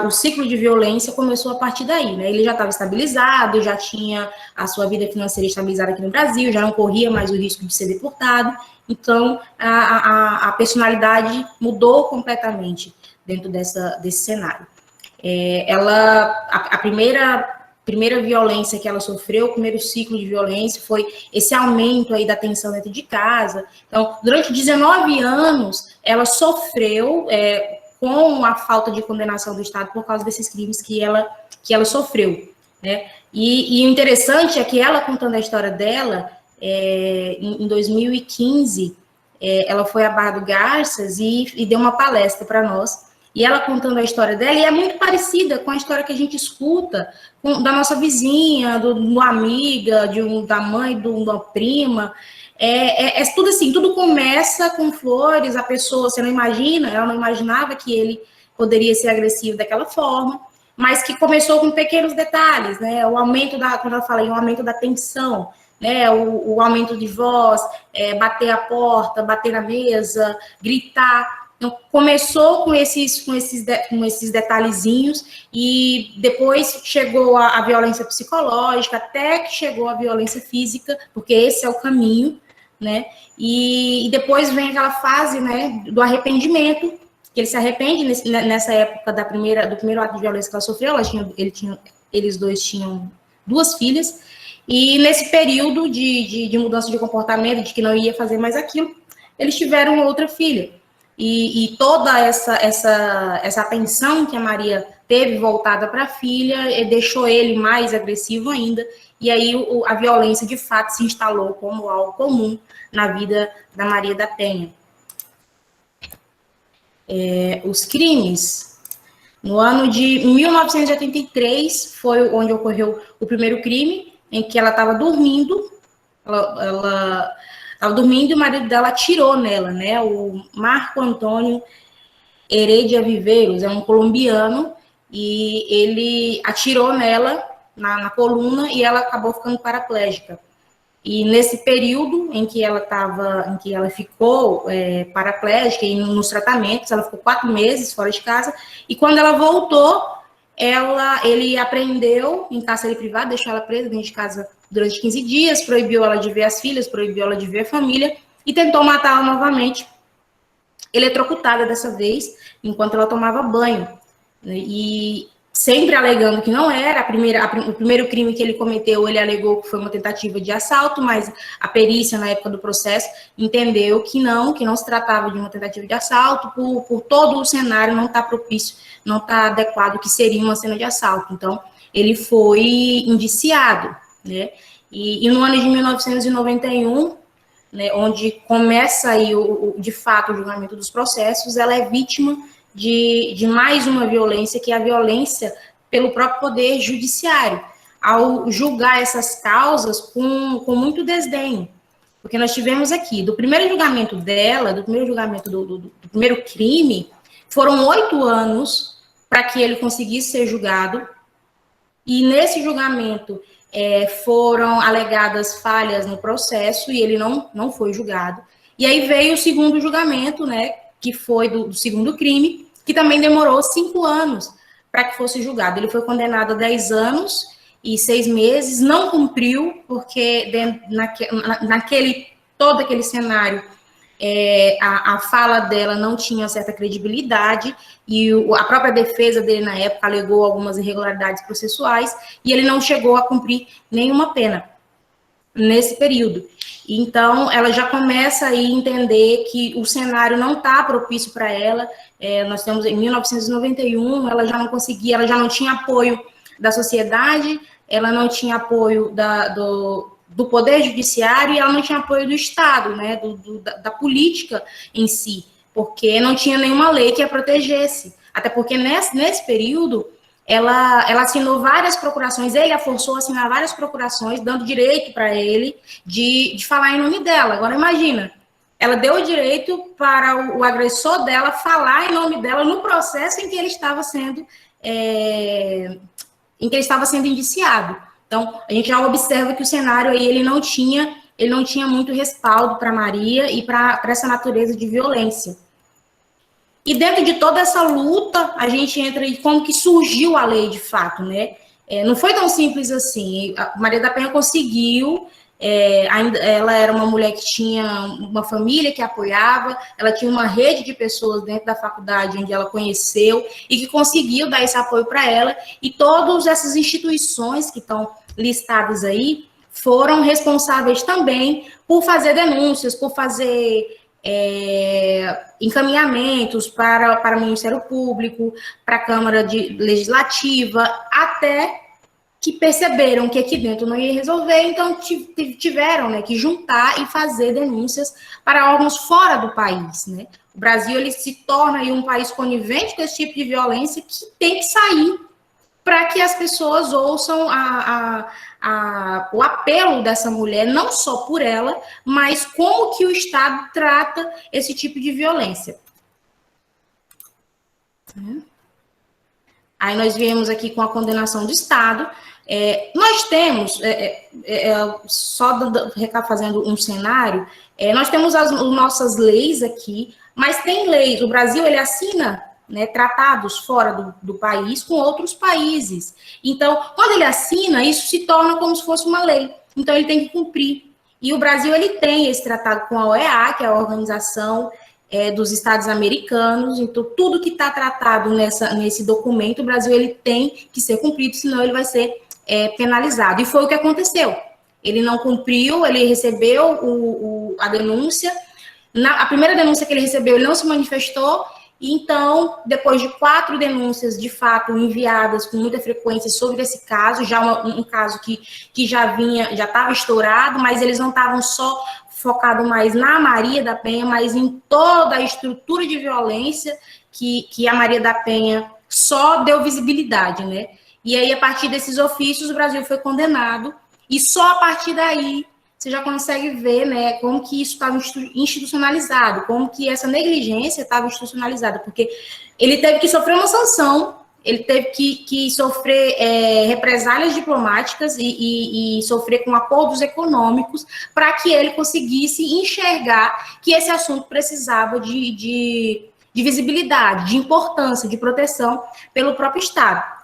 o ciclo de violência começou a partir daí, né? Ele já estava estabilizado, já tinha a sua vida financeira estabilizada aqui no Brasil, já não corria mais o risco de ser deportado, então a personalidade mudou completamente dentro desse cenário. A primeira violência que ela sofreu, o primeiro ciclo de violência foi esse aumento aí da tensão dentro de casa. Então, durante 19 anos, ela sofreu com a falta de condenação do Estado por causa desses crimes que ela sofreu, né? E o interessante é que ela, contando a história dela, em 2015, ela foi a Barra do Garças e deu uma palestra para nós. E ela contando a história dela, e é muito parecida com a história que a gente escuta da nossa vizinha, de uma amiga, da mãe, de uma prima. Tudo assim, tudo começa com flores, a pessoa, ela não imaginava que ele poderia ser agressivo daquela forma, mas que começou com pequenos detalhes, né? O aumento quando eu falei, o aumento da tensão, né? O aumento de voz, bater a porta, bater na mesa, gritar. Então, começou com esses detalhezinhos e depois chegou a violência psicológica, até que chegou a violência física, porque esse é o caminho, né? E depois vem aquela fase, né, do arrependimento, que ele se arrepende nessa época do primeiro ato de violência que ela sofreu. Eles 2 tinham 2 filhas, e nesse período de mudança de comportamento, de que não ia fazer mais aquilo, eles tiveram outra filha. E toda essa atenção que a Maria teve voltada para a filha deixou ele mais agressivo ainda, e aí a violência de fato se instalou como algo comum na vida da Maria da Penha. Os crimes, no ano de 1983, foi onde ocorreu o primeiro crime, em que ela estava dormindo, ela estava dormindo e o marido dela atirou nela, né? O Marco Antônio Heredia Viveiros é um colombiano e ele atirou nela na coluna e ela acabou ficando paraplégica. E nesse período em que ela ficou paraplégica e nos tratamentos, ela ficou 4 meses fora de casa, e quando ela voltou, ele apreendeu em cárcere privado, deixou ela presa dentro de casa durante 15 dias, proibiu ela de ver as filhas, proibiu ela de ver a família e tentou matá-la novamente, eletrocutada dessa vez, enquanto ela tomava banho. E sempre alegando que não era, o primeiro crime que ele cometeu, ele alegou que foi uma tentativa de assalto, mas a perícia, na época do processo, entendeu que não se tratava de uma tentativa de assalto, por todo o cenário não está propício, não está adequado, que seria uma cena de assalto. Então, ele foi indiciado, né? E no ano de 1991, né, onde começa aí, de fato, o julgamento dos processos, ela é vítima de mais uma violência, que é a violência pelo próprio poder judiciário, ao julgar essas causas com muito desdém. Porque nós tivemos aqui, do primeiro julgamento dela, do primeiro crime, foram 8 anos para que ele conseguisse ser julgado, e nesse julgamento foram alegadas falhas no processo, e ele não foi julgado. E aí veio o segundo julgamento, né, que foi do segundo crime, que também demorou 5 anos para que fosse julgado. Ele foi condenado a 10 anos e 6 meses, não cumpriu, porque todo aquele cenário, a fala dela não tinha certa credibilidade, e a própria defesa dele, na época, alegou algumas irregularidades processuais, e ele não chegou a cumprir nenhuma pena nesse período. Então, ela já começa a entender que o cenário não está propício para ela. Nós temos em 1991, ela já não conseguia, ela já não tinha apoio da sociedade, ela não tinha apoio do Poder Judiciário, e ela não tinha apoio do Estado, né, da política em si, porque não tinha nenhuma lei que a protegesse. Até porque nesse período, ela assinou várias procurações, ele a forçou a assinar várias procurações, dando direito para ele de falar em nome dela. Agora, imagina, ela deu o direito para o agressor dela falar em nome dela no processo em que ele estava sendo, indiciado. Então, a gente já observa que o cenário aí, ele não tinha muito respaldo para Maria e para essa natureza de violência. E dentro de toda essa luta, a gente entra em como que surgiu a lei de fato, né? Não foi tão simples assim. A Maria da Penha conseguiu, ela era uma mulher que tinha uma família que apoiava, ela tinha uma rede de pessoas dentro da faculdade onde ela conheceu e que conseguiu dar esse apoio para ela, e todas essas instituições que estão listadas aí foram responsáveis também por fazer denúncias, por fazer encaminhamentos para o Ministério Público, para a Câmara Legislativa, até que perceberam que aqui dentro não ia resolver, então tiveram, né, que juntar e fazer denúncias para órgãos fora do país, né? O Brasil, ele se torna aí um país conivente com esse tipo de violência, que tem que sair para que as pessoas ouçam o apelo dessa mulher, não só por ela, mas como que o Estado trata esse tipo de violência. Aí nós viemos aqui com a condenação do Estado. Nós temos, só fazendo um cenário, nós temos as nossas leis aqui, mas tem leis, o Brasil, ele assina, né, tratados fora do país com outros países. Então, quando ele assina, isso se torna como se fosse uma lei. Então, ele tem que cumprir. E o Brasil, ele tem esse tratado com a OEA, que é a Organização dos Estados Americanos. Então, tudo que está tratado nesse documento, o Brasil, ele tem que ser cumprido, senão ele vai ser penalizado. E foi o que aconteceu. Ele não cumpriu, ele recebeu a denúncia. A primeira denúncia que ele recebeu, ele não se manifestou. Então, depois de 4 denúncias, de fato, enviadas com muita frequência sobre esse caso, já um caso que já estava estourado, mas eles não estavam só focados mais na Maria da Penha, mas em toda a estrutura de violência que a Maria da Penha só deu visibilidade, né? E aí, a partir desses ofícios, o Brasil foi condenado, e só a partir daí você já consegue ver, né, como que isso estava institucionalizado, como que essa negligência estava institucionalizada, porque ele teve que sofrer uma sanção, ele teve que sofrer represálias diplomáticas e sofrer com acordos econômicos para que ele conseguisse enxergar que esse assunto precisava de visibilidade, de importância, de proteção pelo próprio Estado.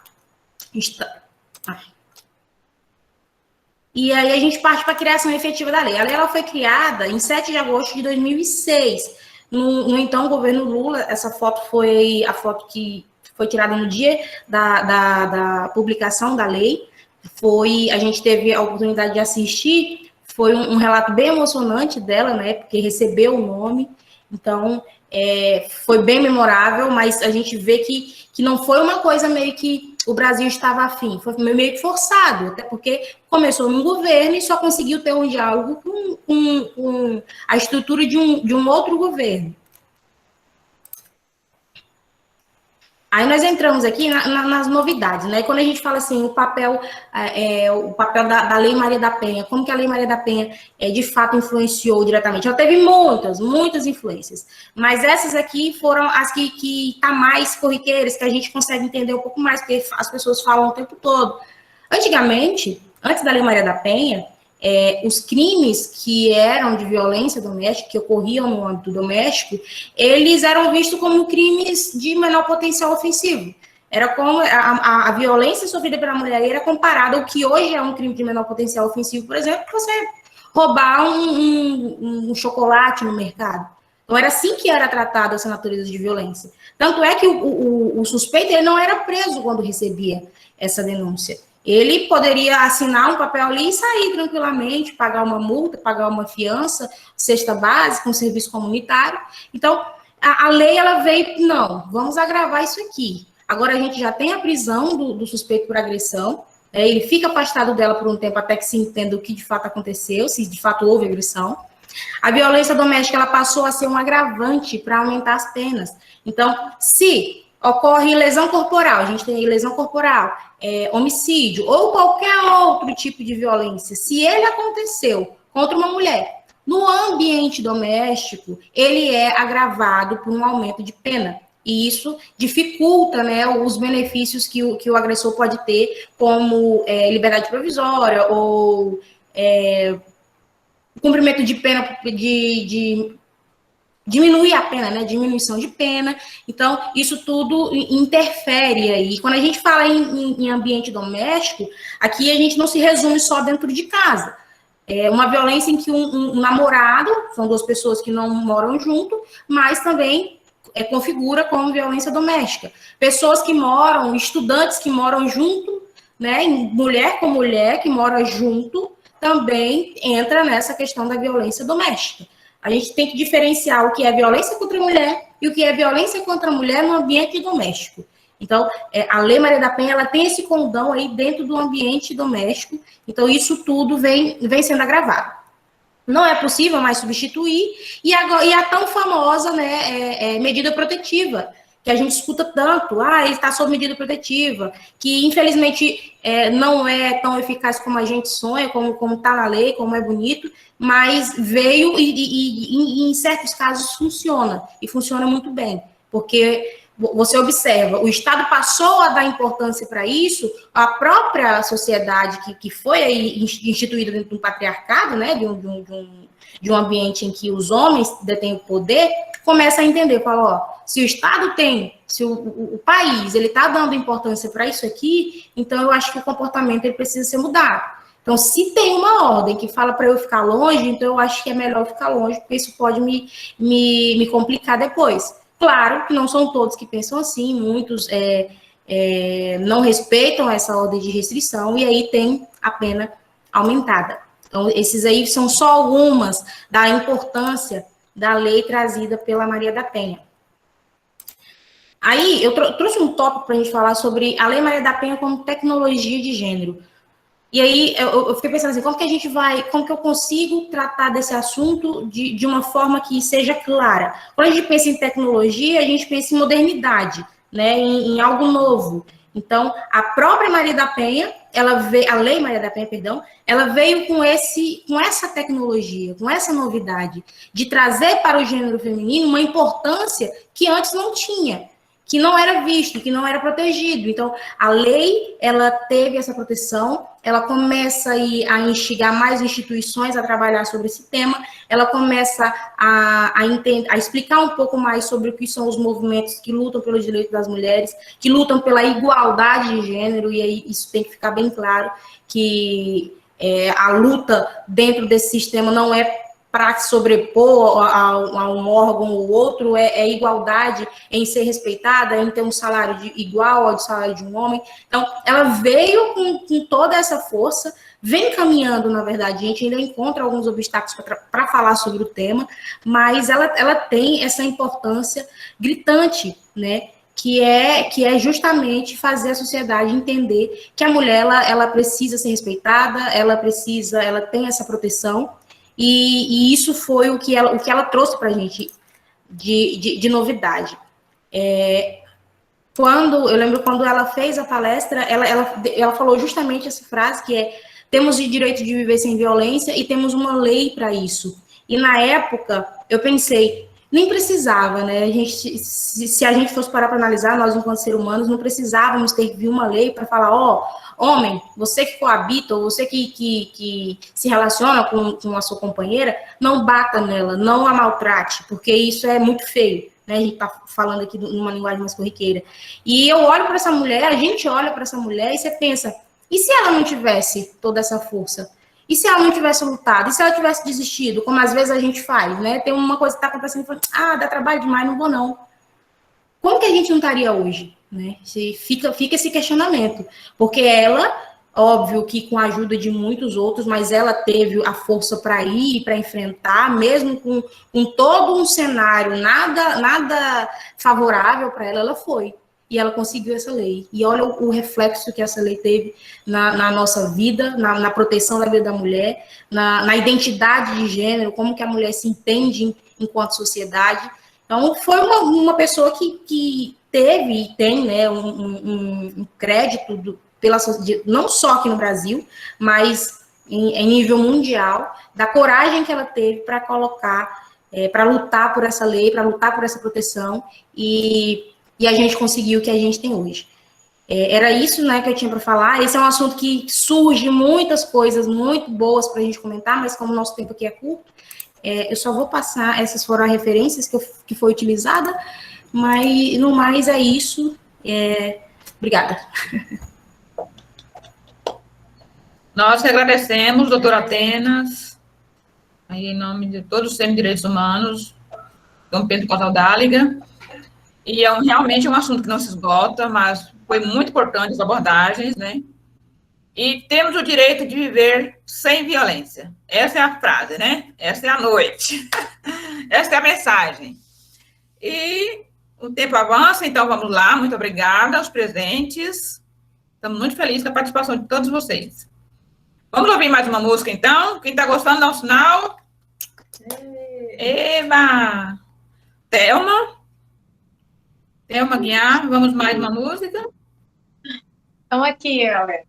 E aí a gente parte para a criação efetiva da lei. A lei ela foi criada em 7 de agosto de 2006. No então governo Lula, essa foto foi a foto que foi tirada no dia da publicação da lei. A gente teve a oportunidade de assistir, foi um relato bem emocionante dela, né, porque recebeu o nome. Então, foi bem memorável, mas a gente vê que não foi uma coisa meio que o Brasil estava afim, foi meio que forçado, até porque começou num governo e só conseguiu ter um diálogo com a estrutura de um outro governo. Aí nós entramos aqui nas novidades, né? Quando a gente fala assim, o papel da Lei Maria da Penha, como que a Lei Maria da Penha de fato influenciou diretamente? Ela teve muitas influências, mas essas aqui foram as que tá mais corriqueiras, que a gente consegue entender um pouco mais, porque as pessoas falam o tempo todo. Antigamente, antes da Lei Maria da Penha, os crimes que eram de violência doméstica, que ocorriam no âmbito doméstico, eles eram vistos como crimes de menor potencial ofensivo. Era como a violência sofrida pela mulher era comparada ao que hoje é um crime de menor potencial ofensivo, por exemplo, você roubar um chocolate no mercado. Então, era assim que era tratada essa natureza de violência. Tanto é que o suspeito ele não era preso quando recebia essa denúncia. Ele poderia assinar um papel ali e sair tranquilamente, pagar uma multa, pagar uma fiança, cesta básica, um serviço comunitário. Então, a lei, ela veio, não, vamos agravar isso aqui. Agora, a gente já tem a prisão do suspeito por agressão, ele fica afastado dela por um tempo até que se entenda o que de fato aconteceu, se de fato houve agressão. A violência doméstica, ela passou a ser um agravante para aumentar as penas. Então, se ocorre lesão corporal, a gente tem lesão corporal, homicídio ou qualquer outro tipo de violência, se ele aconteceu contra uma mulher no ambiente doméstico, ele é agravado por um aumento de pena. E isso dificulta, né, os benefícios que o agressor pode ter, como liberdade provisória ou cumprimento de pena, de diminuir a pena, né? Diminuição de pena. Então, isso tudo interfere aí. Quando a gente fala em ambiente doméstico, aqui a gente não se resume só dentro de casa. É uma violência em que um namorado, são duas pessoas que não moram junto, mas também configura como violência doméstica. Pessoas que moram, estudantes que moram junto, né? Mulher com mulher que mora junto, também entra nessa questão da violência doméstica. A gente tem que diferenciar o que é violência contra a mulher e o que é violência contra a mulher no ambiente doméstico. Então, a Lei Maria da Penha, ela tem esse condão aí dentro do ambiente doméstico, então isso tudo vem sendo agravado. Não é possível mais substituir, e a tão famosa, né, medida protetiva, que a gente escuta tanto, ele está sob medida protetiva, que infelizmente não é tão eficaz como a gente sonha, como está na lei, como é bonito, mas veio e em certos casos funciona, e funciona muito bem, porque você observa, o Estado passou a dar importância para isso, a própria sociedade que foi aí instituída dentro de um patriarcado, né, de um ambiente em que os homens detêm o poder, começa a entender, fala, se o Estado tem, se o país, ele está dando importância para isso aqui, então eu acho que o comportamento ele precisa ser mudado. Então, se tem uma ordem que fala para eu ficar longe, então eu acho que é melhor ficar longe, porque isso pode me complicar depois. Claro que não são todos que pensam assim, muitos não respeitam essa ordem de restrição, e aí tem a pena aumentada. Então, esses aí são só algumas da importância da lei trazida pela Maria da Penha. Aí, eu trouxe um tópico para a gente falar sobre a Lei Maria da Penha como tecnologia de gênero. E aí, eu fiquei pensando assim, como que eu consigo tratar desse assunto de uma forma que seja clara? Quando a gente pensa em tecnologia, a gente pensa em modernidade, né, em algo novo. Então, a própria Maria da Penha, a Lei Maria da Penha, perdão, ela veio com essa tecnologia, com essa novidade, de trazer para o gênero feminino uma importância que antes não tinha. que não era visto, que não era protegido. Então, a lei, ela teve essa proteção, ela começa a instigar mais instituições a trabalhar sobre esse tema, ela começa a explicar um pouco mais sobre o que são os movimentos que lutam pelos direitos das mulheres, que lutam pela igualdade de gênero, e aí isso tem que ficar bem claro, que a luta dentro desse sistema não é para se sobrepor a um órgão ou outro, é igualdade em ser respeitada, em ter um salário igual ao salário de um homem. Então, ela veio com toda essa força, vem caminhando, na verdade, a gente ainda encontra alguns obstáculos para falar sobre o tema, mas ela tem essa importância gritante, né? Que é justamente fazer a sociedade entender que a mulher ela precisa ser respeitada, ela tem essa proteção, e isso foi o que ela trouxe para a gente de novidade. Eu lembro quando ela fez a palestra, ela falou justamente essa frase, que é: temos o direito de viver sem violência e temos uma lei para isso. E na época, eu pensei, nem precisava, né? Se a gente fosse parar para analisar, nós, enquanto seres humanos, não precisávamos ter que vir uma lei para falar, homem, você que coabita, ou você que se relaciona com a sua companheira, não bata nela, não a maltrate, porque isso é muito feio, né? A gente está falando aqui numa linguagem mais corriqueira. E eu olho para essa mulher, a gente olha para essa mulher e você pensa, e se ela não tivesse toda essa força? E se ela não tivesse lutado? E se ela tivesse desistido? Como às vezes a gente faz, né? Tem uma coisa que está acontecendo, dá trabalho demais, não vou não. Como que a gente não estaria hoje? Né? Fica esse questionamento. Porque ela, óbvio que com a ajuda de muitos outros, mas ela teve a força para ir e para enfrentar, mesmo com todo um cenário nada favorável para ela, ela foi. E ela conseguiu essa lei. E olha o reflexo que essa lei teve na nossa vida, na proteção da vida da mulher, na identidade de gênero, como que a mulher se entende enquanto sociedade. Então, foi uma pessoa que teve e tem, né, um crédito não só aqui no Brasil, mas em nível mundial, da coragem que ela teve para colocar, para lutar por essa lei, para lutar por essa proteção, e a gente conseguiu o que a gente tem hoje. Era isso, né, que eu tinha para falar. Esse é um assunto que surge muitas coisas muito boas para a gente comentar, mas como o nosso tempo aqui é curto, eu só vou passar, essas foram as referências que foi utilizada, mas no mais é isso. Obrigada. Nós que agradecemos, doutora Atenas, aí, em nome de todos os Centros de Direitos Humanos, Dom Pedro Cotal-Dáliga, e realmente é um assunto que não se esgota, mas foi muito importante as abordagens, né? E temos o direito de viver sem violência. Essa é a frase, né? Essa é a noite. Essa é a mensagem. E o tempo avança, então vamos lá. Muito obrigada aos presentes. Estamos muito felizes com a participação de todos vocês. Vamos ouvir mais uma música, então? Quem está gostando, dá um sinal. Eba! Thelma Guiar, vamos mais uma música? Estão aqui, galera.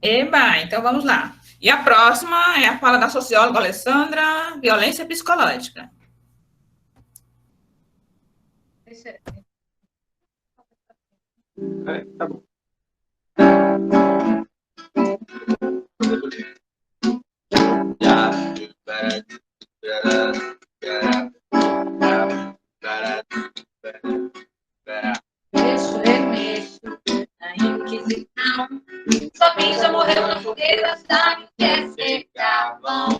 Eba, então vamos lá. E a próxima é a fala da socióloga Alessandra, violência psicológica. Tá bom. Mexo, remexo na Inquisição. Sua bicha morreu na fogueira, sabe o que é ser carvão.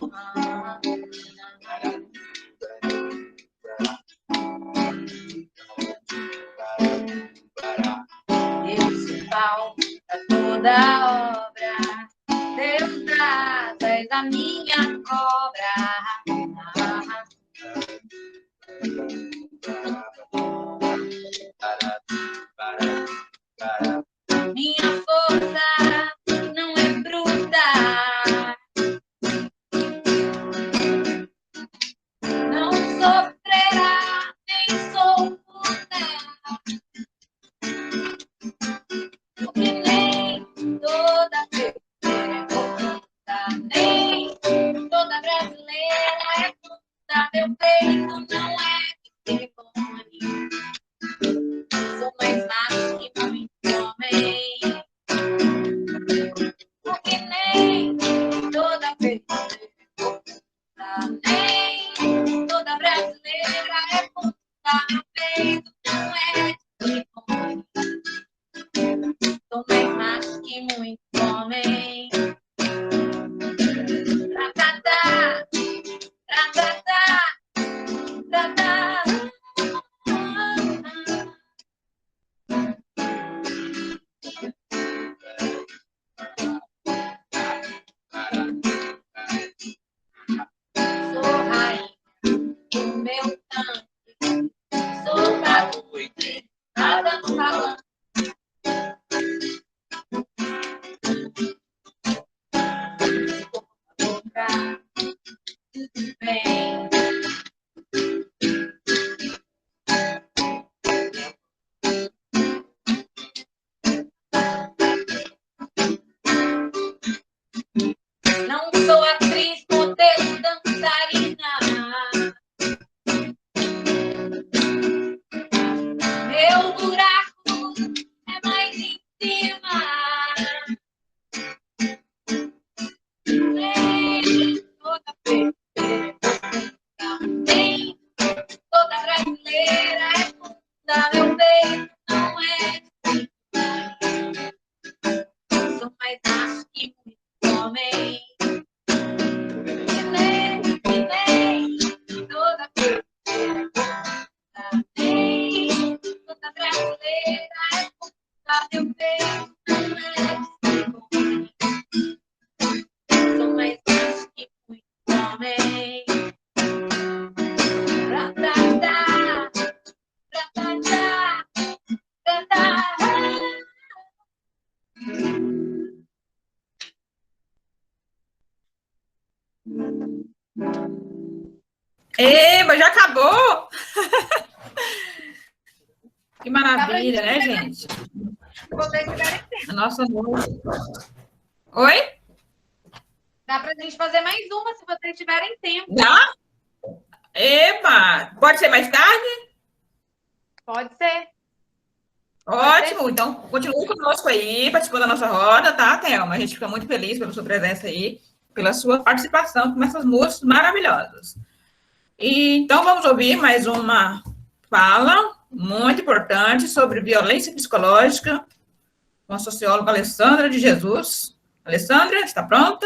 Deus se pau pra toda obra. Deus traz a minha cobra. Minha força não é bruta. Não sofrerá, nem sou puta. Porque nem toda brasileira é puta, nem toda brasileira é puta. Meu peito não é de silicone. Vem. Não sou atriz, modelo, dançarina. Meu buraco é mais em cima. Nem toda nem toda brasileira é funda. Meu peito não é de sou mais macho que muito homem. Nem toda nem toda brasileira é funda. Meu peito não é de sou mais macho que muito homem. Pra Eba, já acabou? Que maravilha, né, gente? A nossa noite. Oi? Dá pra gente fazer mais uma, se vocês tiverem tempo. Dá? Eba! Pode ser mais tarde? Pode ser. Ótimo, então continue conosco aí, participando da nossa roda, tá, Thelma? A gente fica muito feliz pela sua presença aí, pela sua participação com essas músicas maravilhosas. E, então vamos ouvir mais uma fala muito importante sobre violência psicológica com a socióloga Alessandra de Jesus. Alessandra, está pronta?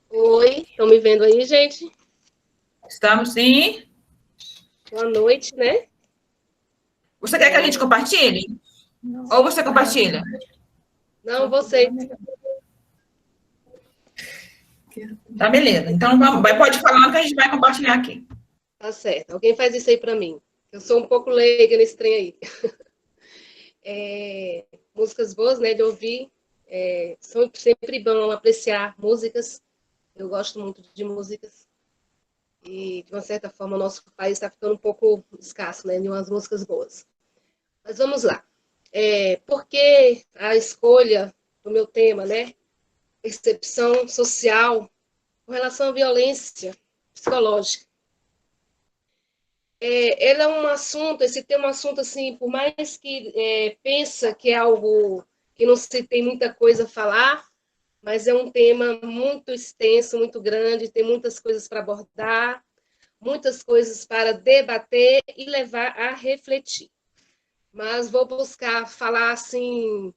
Oi, estão me vendo aí, gente? Estamos sim. Boa noite, né? Você quer que a gente compartilhe? Ou você compartilha? Não, vocês. Tá, beleza. Então, pode falar que a gente vai compartilhar aqui. Tá certo. Alguém faz isso aí para mim. Eu sou um pouco leiga nesse trem aí. Músicas boas, né, de ouvir. São sempre bom apreciar músicas. Eu gosto muito de músicas. E, de uma certa forma, o nosso país está ficando um pouco escasso, né, de umas músicas boas. Mas vamos lá. Por que a escolha do meu tema, né? Percepção social com relação à violência psicológica. Ele é um assunto, esse tema é um assunto, assim, por mais que pensa que é algo que não se tem muita coisa a falar, mas é um tema muito extenso, muito grande, tem muitas coisas para abordar, muitas coisas para debater e levar a refletir. Mas vou buscar falar, assim,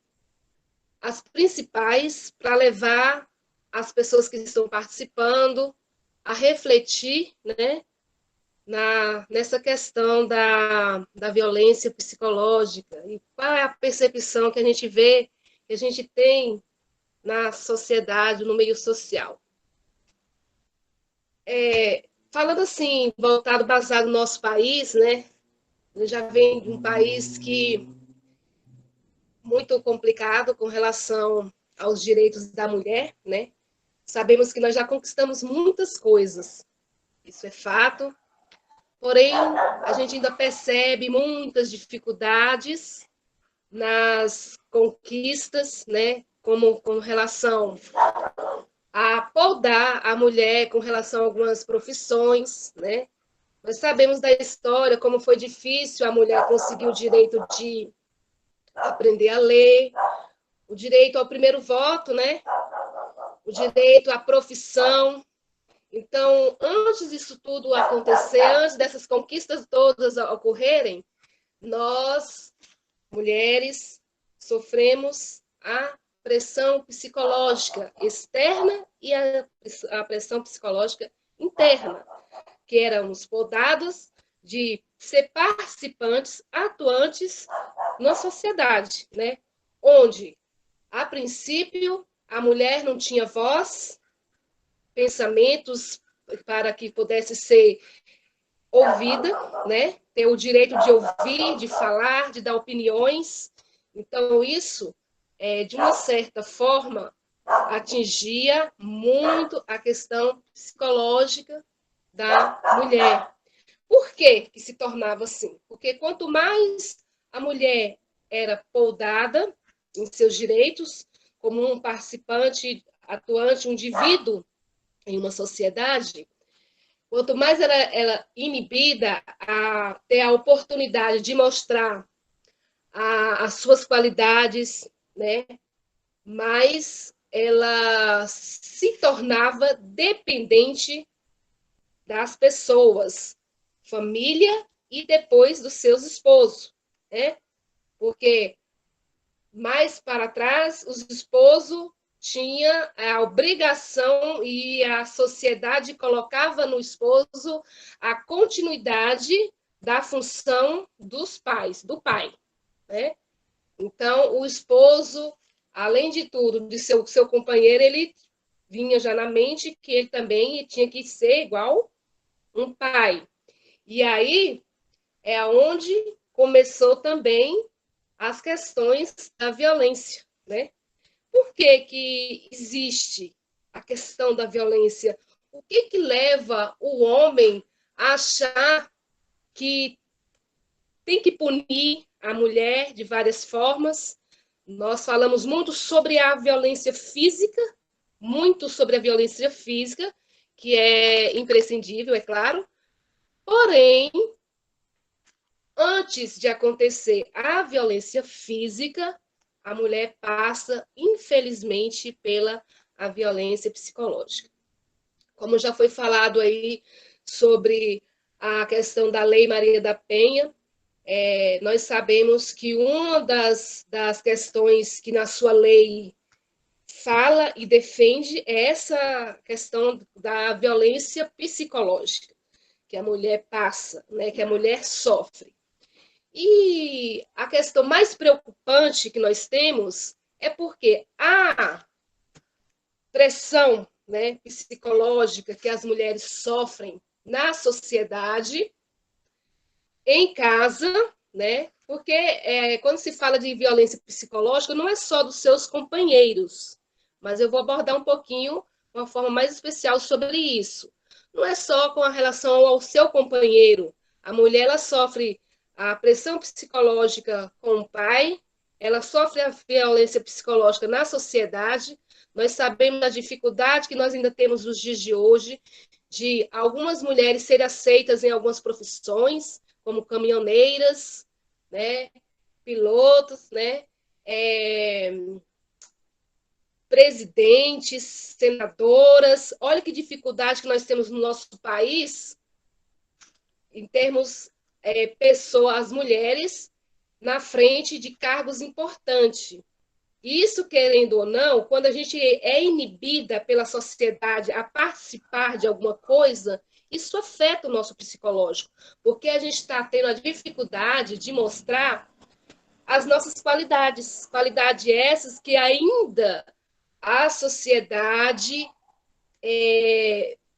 as principais para levar as pessoas que estão participando a refletir, né, nessa questão da violência psicológica e qual é a percepção que a gente vê, que a gente tem na sociedade, no meio social. Falando assim, voltado, baseado no nosso país, né, já vem de um país que muito complicado com relação aos direitos da mulher, né? Sabemos que nós já conquistamos muitas coisas, isso é fato, porém, a gente ainda percebe muitas dificuldades nas conquistas, né? Como com relação a podar a mulher com relação a algumas profissões, né? Nós sabemos da história, como foi difícil a mulher conseguir o direito de aprender a ler, o direito ao primeiro voto, né? O direito à profissão. Então, antes disso tudo acontecer, antes dessas conquistas todas ocorrerem, nós, mulheres, sofremos a pressão psicológica externa e a pressão psicológica interna, que éramos podados de ser participantes, atuantes na sociedade, né? Onde, a princípio, a mulher não tinha voz, pensamentos para que pudesse ser ouvida, né? Ter o direito de ouvir, de falar, de dar opiniões. Então, isso, de uma certa forma, atingia muito a questão psicológica da mulher. Por que que se tornava assim? Porque quanto mais a mulher era poldada em seus direitos, como um participante, atuante, um indivíduo em uma sociedade, quanto mais ela inibida a ter a oportunidade de mostrar as suas qualidades, né, mais ela se tornava dependente das pessoas, família e depois dos seus esposos, né? Porque mais para trás, os esposos tinha a obrigação e a sociedade colocava no esposo a continuidade da função dos pais, do pai, né? Então, o esposo, além de tudo, de seu companheiro, ele vinha já na mente que ele também tinha que ser igual um pai. E aí é onde começou também as questões da violência, né? Por que que existe a questão da violência? O que que leva o homem a achar que tem que punir a mulher de várias formas? Nós falamos muito sobre a violência física, muito sobre a violência física, que é imprescindível, é claro. Porém, antes de acontecer a violência física, a mulher passa, infelizmente, pela a violência psicológica. Como já foi falado aí sobre a questão da Lei Maria da Penha, nós sabemos que uma das questões que na sua lei fala e defende é essa questão da violência psicológica, que a mulher passa, né, que a mulher sofre. E a questão mais preocupante que nós temos é porque a pressão, né, psicológica que as mulheres sofrem na sociedade, em casa, né? Porque quando se fala de violência psicológica, não é só dos seus companheiros, mas eu vou abordar um pouquinho, uma forma mais especial sobre isso. Não é só com a relação ao seu companheiro. A mulher ela sofre a pressão psicológica com o pai, ela sofre a violência psicológica na sociedade. Nós sabemos da dificuldade que nós ainda temos nos dias de hoje, de algumas mulheres serem aceitas em algumas profissões, como caminhoneiras, né, pilotos, né, presidentes, senadoras. Olha que dificuldade que nós temos no nosso país em termos pessoas, mulheres, na frente de cargos importantes. Isso, querendo ou não, quando a gente é inibida pela sociedade a participar de alguma coisa, isso afeta o nosso psicológico, porque a gente está tendo a dificuldade de mostrar as nossas qualidades, qualidades essas que ainda a sociedade,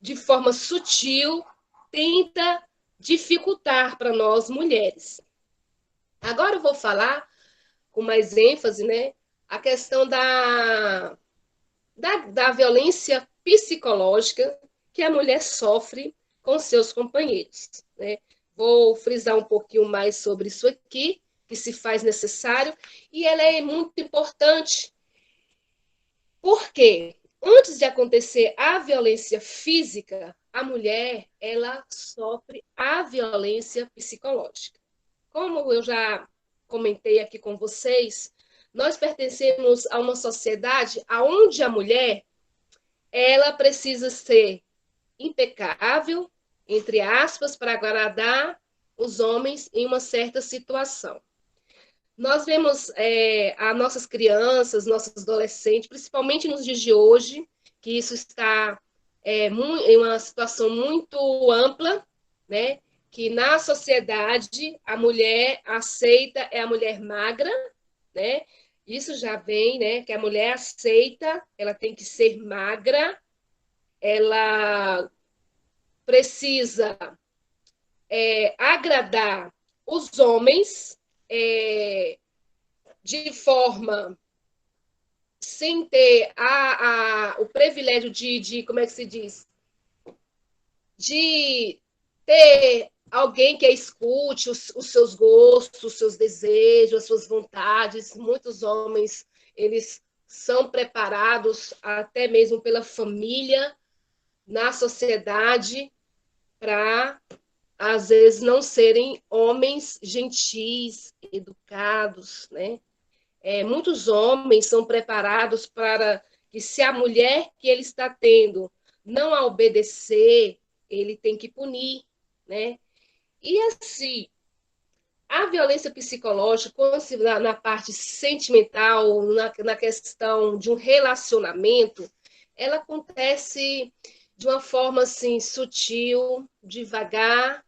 de forma sutil, tenta dificultar para nós mulheres. Agora eu vou falar com mais ênfase, né, a questão da violência psicológica que a mulher sofre com seus companheiros, né? Vou frisar um pouquinho mais sobre isso aqui, que se faz necessário, e ela é muito importante, porque antes de acontecer a violência física, a mulher, ela sofre a violência psicológica. Como eu já comentei aqui com vocês, nós pertencemos a uma sociedade onde a mulher ela precisa ser impecável, entre aspas, para agradar os homens em uma certa situação. Nós vemos as nossas crianças, nossos adolescentes, principalmente nos dias de hoje, que isso está em uma situação muito ampla, né? Que na sociedade a mulher aceita é a mulher magra, né? Isso já vem, né? Que a mulher aceita, ela tem que ser magra, ela precisa agradar os homens de forma sem ter o privilégio como é que se diz? De ter alguém que escute os seus gostos, os seus desejos, as suas vontades. Muitos homens, eles são preparados até mesmo pela família, na sociedade, para, às vezes, não serem homens gentis, educados, né? Muitos homens são preparados para que, se a mulher que ele está tendo não a obedecer, ele tem que punir, né? E assim, a violência psicológica, na parte sentimental, na questão de um relacionamento, ela acontece de uma forma assim sutil, devagar,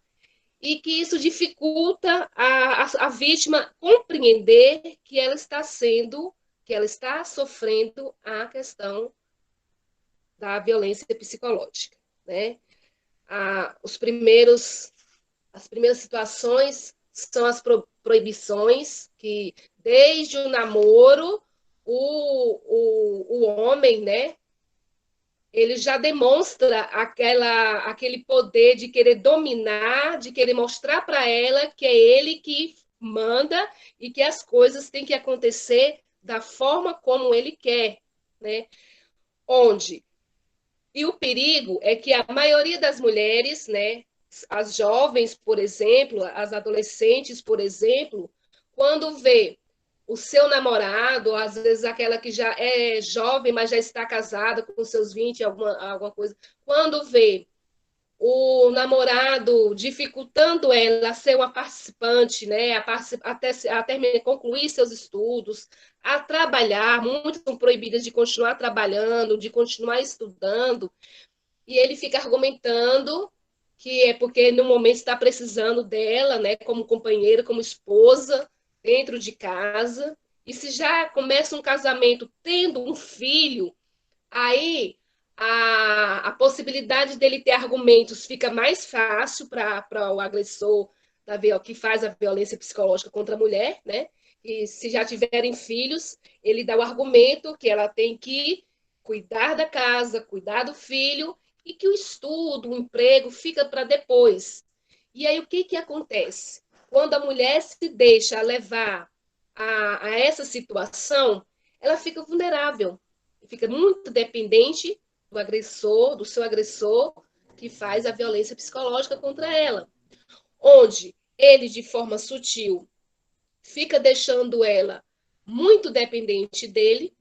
e que isso dificulta a vítima compreender que ela está sofrendo a questão da violência psicológica, né? As primeiras situações são as proibições, que desde o namoro, o homem, né, ele já demonstra aquele poder de querer dominar, de querer mostrar para ela que é ele que manda e que as coisas têm que acontecer da forma como ele quer, né? E o perigo é que a maioria das mulheres, né, as jovens, por exemplo, as adolescentes, por exemplo, quando vê o seu namorado, às vezes aquela que já é jovem, mas já está casada com seus 20, alguma coisa, quando vê o namorado dificultando ela a ser uma participante, né, até concluir seus estudos, a trabalhar, muitas são proibidas de continuar trabalhando, de continuar estudando, e ele fica argumentando que é porque no momento está precisando dela, né, como companheira, como esposa, dentro de casa, e se já começa um casamento tendo um filho, aí a possibilidade dele ter argumentos fica mais fácil para o agressor que faz a violência psicológica contra a mulher, né? E se já tiverem filhos, ele dá o argumento que ela tem que cuidar da casa, cuidar do filho, e que o estudo, o emprego fica para depois. E aí o que acontece? Quando a mulher se deixa levar a essa situação, ela fica vulnerável, fica muito dependente do agressor, do seu agressor, que faz a violência psicológica contra ela, onde ele, de forma sutil, fica deixando ela muito dependente dele,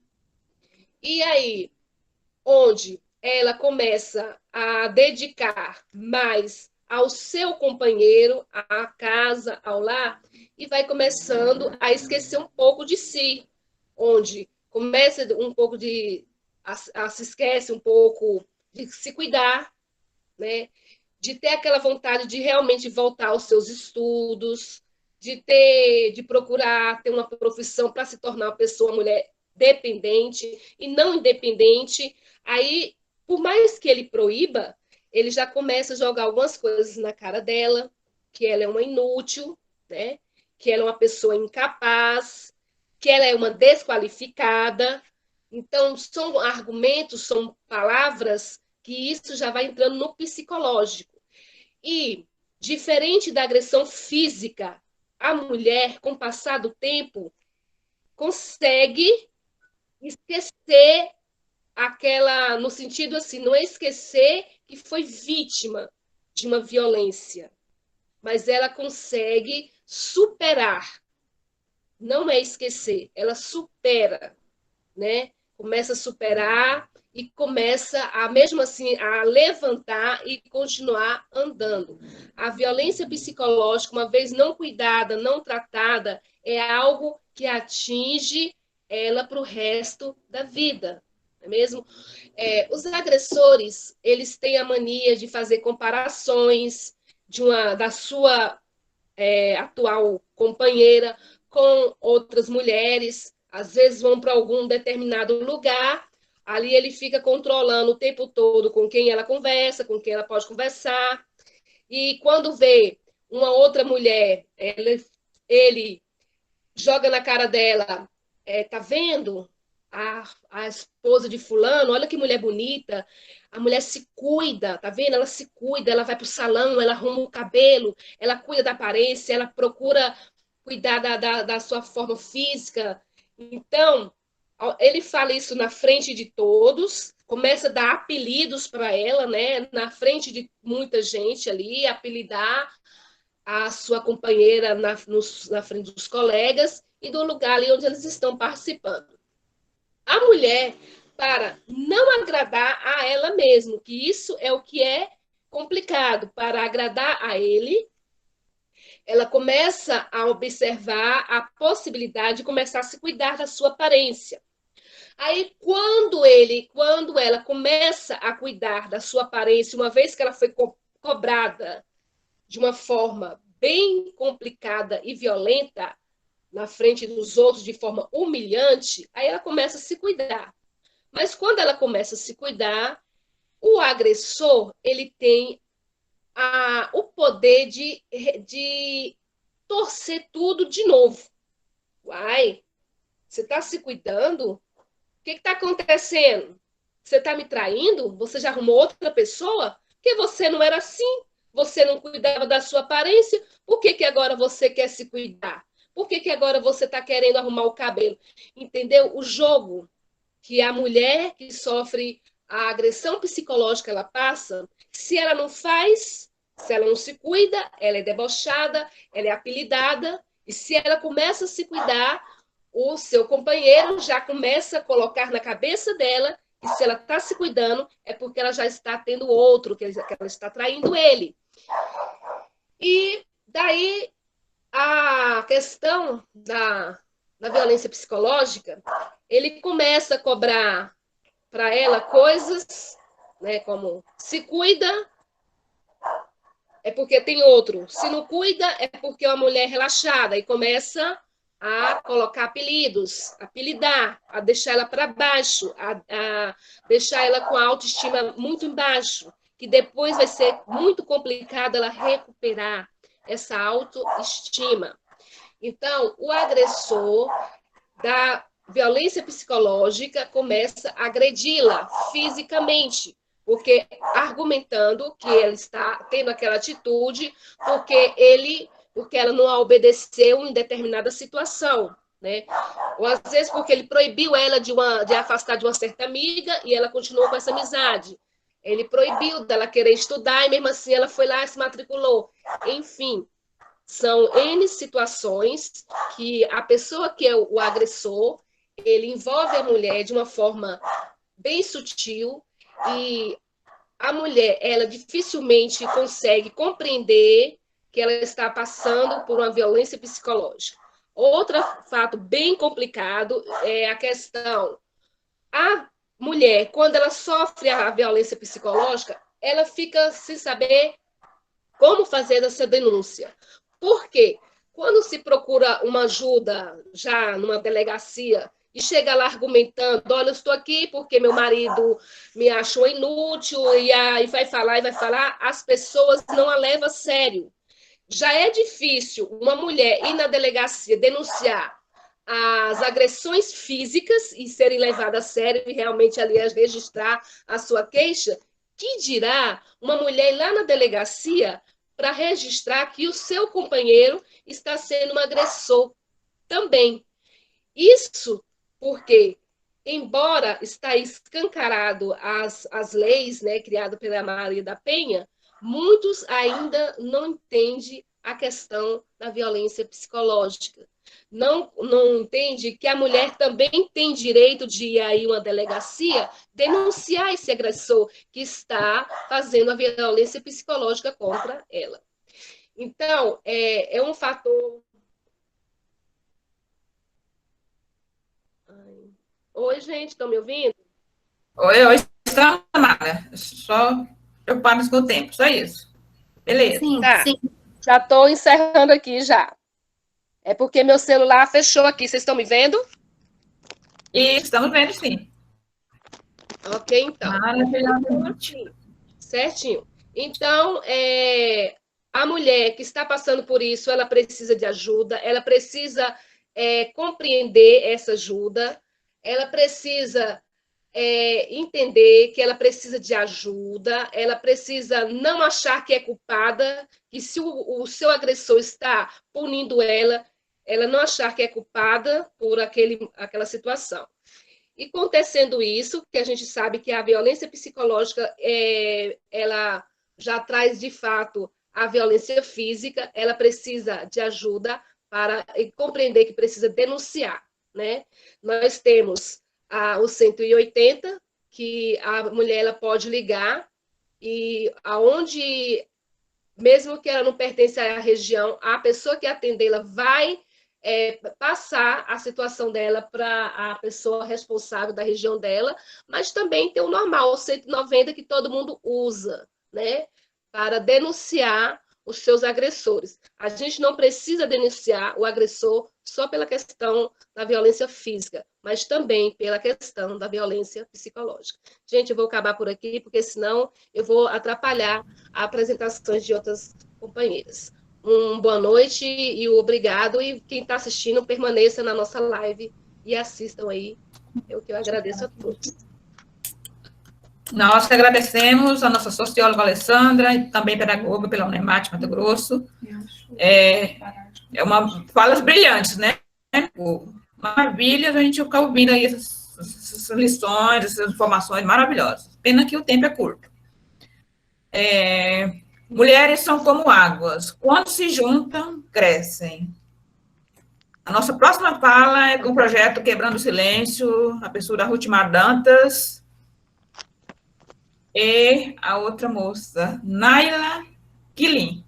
e aí, onde ela começa a dedicar mais ao seu companheiro, à casa, ao lar, e vai começando a esquecer um pouco de si, onde começa um pouco se esquece um pouco de se cuidar, né? De ter aquela vontade de realmente voltar aos seus estudos, de procurar ter uma profissão para se tornar uma pessoa, uma mulher dependente e não independente. Aí, por mais que ele proíba, ele já começa a jogar algumas coisas na cara dela, que ela é uma inútil, né? Que ela é uma pessoa incapaz, que ela é uma desqualificada. Então, são argumentos, são palavras que isso já vai entrando no psicológico. E, diferente da agressão física, a mulher, com o passar do tempo, consegue esquecer no sentido assim, não é esquecer que foi vítima de uma violência, mas ela consegue superar. Não é esquecer, ela supera, né? Começa a superar e começa mesmo assim, a levantar e continuar andando. A violência psicológica, uma vez não cuidada, não tratada, é algo que atinge ela para o resto da vida, não é mesmo? Os agressores, eles têm a mania de fazer comparações da sua atual companheira com outras mulheres, às vezes vão para algum determinado lugar, ali ele fica controlando o tempo todo com quem ela conversa, com quem ela pode conversar, e quando vê uma outra mulher, ele joga na cara dela, tá vendo? a esposa de fulano, olha que mulher bonita, a mulher se cuida, tá vendo? Ela se cuida, ela vai para o salão, ela arruma o cabelo, ela cuida da aparência, ela procura cuidar da sua forma física. Então, ele fala isso na frente de todos, começa a dar apelidos para ela, né? Na frente de muita gente ali, apelidar a sua companheira na frente dos colegas e do lugar ali onde eles estão participando. A mulher, para não agradar a ela mesma, que isso é o que é complicado, para agradar a ele, ela começa a observar a possibilidade de começar a se cuidar da sua aparência. Aí, quando ela começa a cuidar da sua aparência, uma vez que ela foi cobrada de uma forma bem complicada e violenta, na frente dos outros de forma humilhante, aí ela começa a se cuidar. Mas quando ela começa a se cuidar, o agressor, ele tem o poder de torcer tudo de novo. Uai, você está se cuidando? O que está acontecendo? Você está me traindo? Você já arrumou outra pessoa? Porque você não era assim. Você não cuidava da sua aparência. Por que agora você quer se cuidar? Por que agora você está querendo arrumar o cabelo? Entendeu? O jogo que a mulher que sofre a agressão psicológica ela passa, se ela não faz, se ela não se cuida, ela é debochada, ela é apelidada, e se ela começa a se cuidar, o seu companheiro já começa a colocar na cabeça dela que se ela está se cuidando, é porque ela já está tendo outro, que ela está traindo ele. E daí a questão da violência psicológica, ele começa a cobrar para ela coisas, né, como se cuida, é porque tem outro. Se não cuida, é porque é uma mulher relaxada e começa a colocar apelidos, apelidar, a deixar ela para baixo, a deixar ela com a autoestima muito embaixo, que depois vai ser muito complicado ela recuperar essa autoestima. Então, o agressor da violência psicológica começa a agredi-la fisicamente, porque argumentando que ela está tendo aquela atitude porque ela não a obedeceu em determinada situação, né? Ou às vezes porque ele proibiu ela de afastar de uma certa amiga e ela continuou com essa amizade. Ele proibiu dela querer estudar e mesmo assim ela foi lá e se matriculou. Enfim, são N situações que a pessoa que é o agressor, ele envolve a mulher de uma forma bem sutil e a mulher, ela dificilmente consegue compreender que ela está passando por uma violência psicológica. Outro fato bem complicado é a questão, a mulher, quando ela sofre a violência psicológica, ela fica sem saber como fazer essa denúncia. Por quê? Quando se procura uma ajuda já numa delegacia e chega lá argumentando, olha, eu estou aqui porque meu marido me achou inútil, e aí vai falar, as pessoas não a levam a sério. Já é difícil uma mulher ir na delegacia denunciar as agressões físicas e serem levadas a sério e realmente ali registrar a sua queixa, que dirá uma mulher ir lá na delegacia para registrar que o seu companheiro está sendo um agressor também. Isso porque, embora está escancarado as leis, né, criadas pela Maria da Penha, muitos ainda não entendem a questão da violência psicológica. Não entende que a mulher também tem direito de ir aí uma delegacia denunciar esse agressor que está fazendo a violência psicológica contra ela. Então, é um fator... Oi, gente, estão me ouvindo? Oi, está amada. Só preocupados com o tempo, só isso. Beleza. Sim, Tá. sim. Já estou encerrando aqui já. É porque meu celular fechou aqui. Vocês estão me vendo? E estamos vendo, sim. Ok, então. Maravilhoso. Certinho. Então, a mulher que está passando por isso, ela precisa de ajuda, ela precisa compreender essa ajuda. ela precisa entender que ela precisa de ajuda, ela precisa não achar que é culpada, que se o seu agressor está punindo ela não achar que é culpada por aquela situação. E acontecendo isso, que a gente sabe que a violência psicológica, ela já traz, de fato, a violência física, ela precisa de ajuda para compreender que precisa denunciar, né? Nós temos o 180, que a mulher ela pode ligar, e aonde, mesmo que ela não pertence à região, a pessoa que atendê-la vai passar a situação dela para a pessoa responsável da região dela, mas também tem o normal, o 190, que todo mundo usa, né, para denunciar os seus agressores. A gente não precisa denunciar o agressor só pela questão da violência física, mas também pela questão da violência psicológica. Gente, eu vou acabar por aqui, porque senão eu vou atrapalhar as apresentações de outras companheiras. Boa noite e obrigado, e quem está assistindo, permaneça na nossa live e assistam aí, é o que eu agradeço a todos. Nós que agradecemos a nossa socióloga Alessandra e também pedagoga pela Unemate Mato Grosso. Uma falas brilhantes, né? Maravilhas, a gente fica ouvindo aí essas lições, essas informações maravilhosas. Pena que o tempo é curto. Mulheres são como águas, quando se juntam, crescem. A nossa próxima fala é com o projeto Quebrando o Silêncio, a pessoa da Ruth Mar Dantas, e a outra moça, Naila Quilin.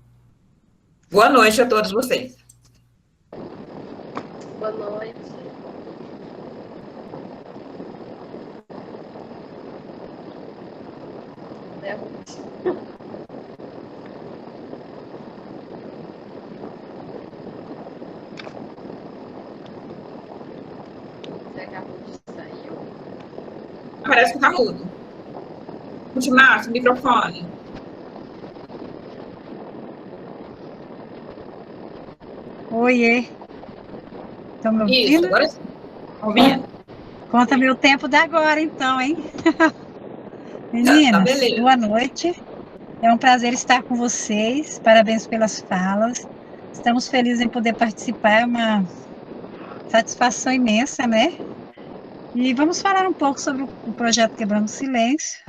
Boa noite a todos vocês. Boa noite. Parece que está mudo. Ultimato, microfone. Oiê. Estão me ouvindo? Isso, agora sim. Ouvindo. Conta meu tempo de agora, então, hein? Meninas, boa noite. É um prazer estar com vocês. Parabéns pelas falas. Estamos felizes em poder participar. É uma satisfação imensa, né? E vamos falar um pouco sobre o projeto Quebrando o Silêncio.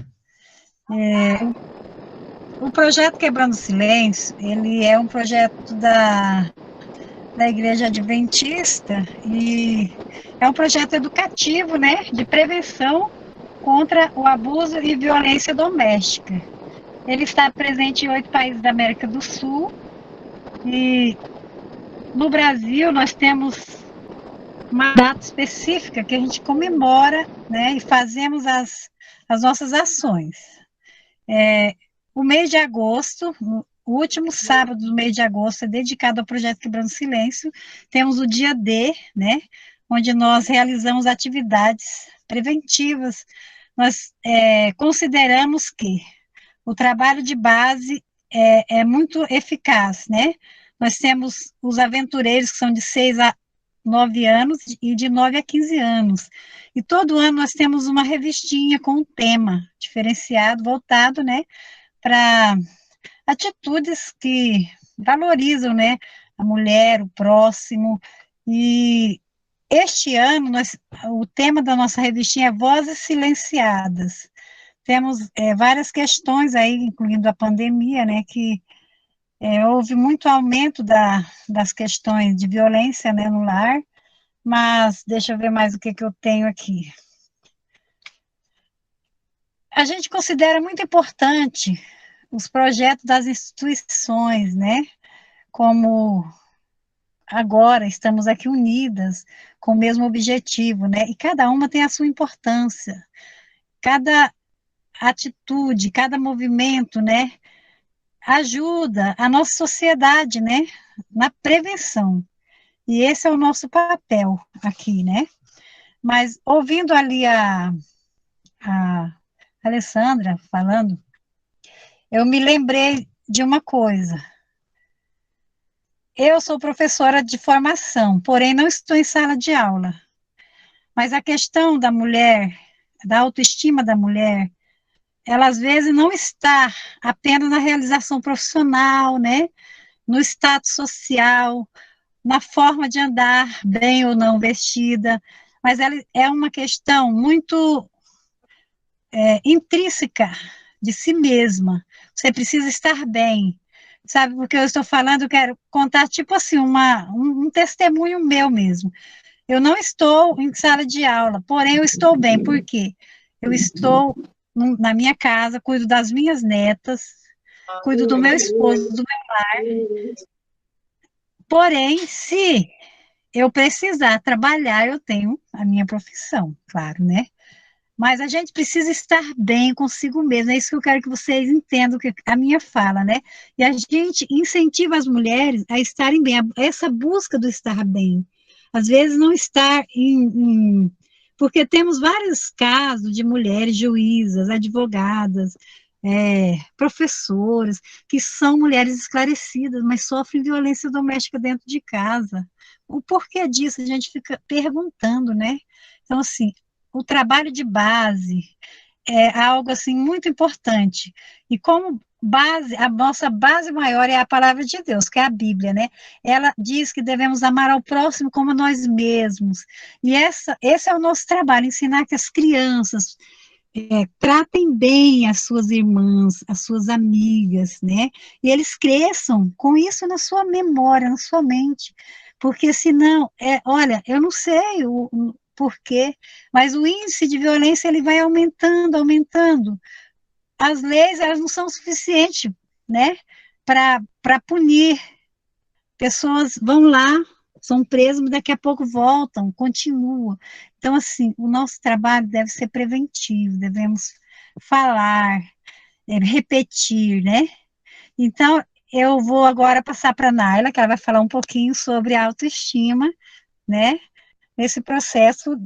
O projeto Quebrando o Silêncio, ele é um projeto da Igreja Adventista e é um projeto educativo, né, de prevenção contra o abuso e violência doméstica. Ele está presente em 8 países da América do Sul e no Brasil nós temos uma data específica que a gente comemora, né, e fazemos as nossas ações. O mês de agosto, o último sábado do mês de agosto é dedicado ao projeto Quebrando o Silêncio. Temos o dia D, né, onde nós realizamos atividades preventivas. Nós consideramos que o trabalho de base é muito eficaz, né? Nós temos os aventureiros que são de 6 a 9 anos e de 9 a 15 anos. E todo ano nós temos uma revistinha com um tema diferenciado, voltado, né, para atitudes que valorizam, né, a mulher, o próximo. E este ano, o tema da nossa revistinha é Vozes Silenciadas. Temos várias questões aí, incluindo a pandemia, né, que houve muito aumento das questões de violência, né, no lar, mas deixa eu ver mais o que eu tenho aqui. A gente considera muito importante os projetos das instituições, né, como agora estamos aqui unidas com o mesmo objetivo, né, e cada uma tem a sua importância, cada atitude, cada movimento, né, ajuda a nossa sociedade, né, na prevenção, e esse é o nosso papel aqui, né, mas ouvindo ali a Alessandra falando, eu me lembrei de uma coisa. Eu sou professora de formação, porém não estou em sala de aula. Mas a questão da mulher, da autoestima da mulher, ela às vezes não está apenas na realização profissional, né? No status social, na forma de andar bem ou não vestida, mas ela é uma questão muito intrínseca de si mesma. Você precisa estar bem. Sabe, porque eu estou falando, eu quero contar, tipo assim, um testemunho meu mesmo. Eu não estou em sala de aula, porém eu estou bem. Por quê? Eu estou na minha casa, cuido das minhas netas, cuido do meu esposo, do meu lar. Porém, se eu precisar trabalhar, eu tenho a minha profissão, claro, né? Mas a gente precisa estar bem consigo mesmo, é isso que eu quero que vocês entendam, que a minha fala, né? E a gente incentiva as mulheres a estarem bem, essa busca do estar bem. Às vezes não estar porque temos vários casos de mulheres juízas, advogadas, professoras, que são mulheres esclarecidas, mas sofrem violência doméstica dentro de casa. O porquê disso a gente fica perguntando, né? Então, assim, o trabalho de base é algo assim muito importante. E como base, a nossa base maior é a palavra de Deus, que é a Bíblia, né? Ela diz que devemos amar ao próximo como nós mesmos. E esse é o nosso trabalho, ensinar que as crianças tratem bem as suas irmãs, as suas amigas, né? E eles cresçam com isso na sua memória, na sua mente. Porque senão, olha, eu não sei o porquê, mas o índice de violência ele vai aumentando, aumentando. As leis, elas não são suficientes, né, para punir. Pessoas vão lá, são presas, mas daqui a pouco voltam, continuam. Então, assim, o nosso trabalho deve ser preventivo, devemos falar, repetir, né? Então, eu vou agora passar para a Naila, que ela vai falar um pouquinho sobre a autoestima, né, nesse processo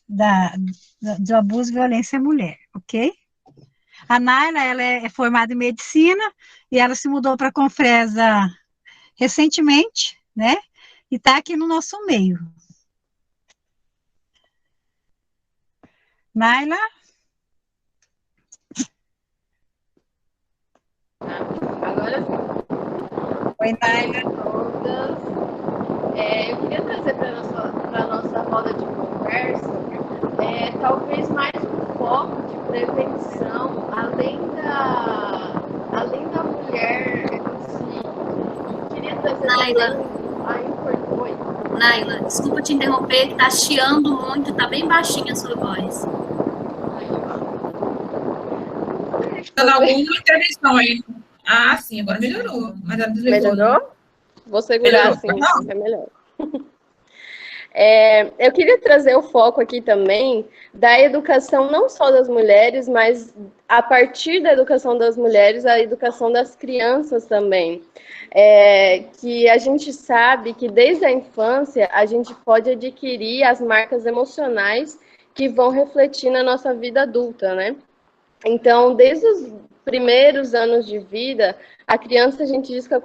do abuso e violência à mulher, ok? A Naila, ela é formada em medicina e ela se mudou para Confresa recentemente, né? E está aqui no nosso meio. Naila? Agora sim. Oi, Naila. Todas. Eu queria trazer para a nossa roda de conversa, talvez mais um foco de prevenção, além da mulher em si. Queria trazer Naila. Oi. Naila, desculpa te interromper, que tá chiando muito, tá bem baixinha a sua voz. Dando alguma intervenção aí. Ah, sim, agora melhorou. Mas ela desligou. Melhorou? Vou segurar assim, que é melhor. Eu queria trazer o foco aqui também da educação não só das mulheres, mas a partir da educação das mulheres, a educação das crianças também. Que a gente sabe que desde a infância a gente pode adquirir as marcas emocionais que vão refletir na nossa vida adulta, né? Então, desde os primeiros anos de vida, a criança, a gente diz que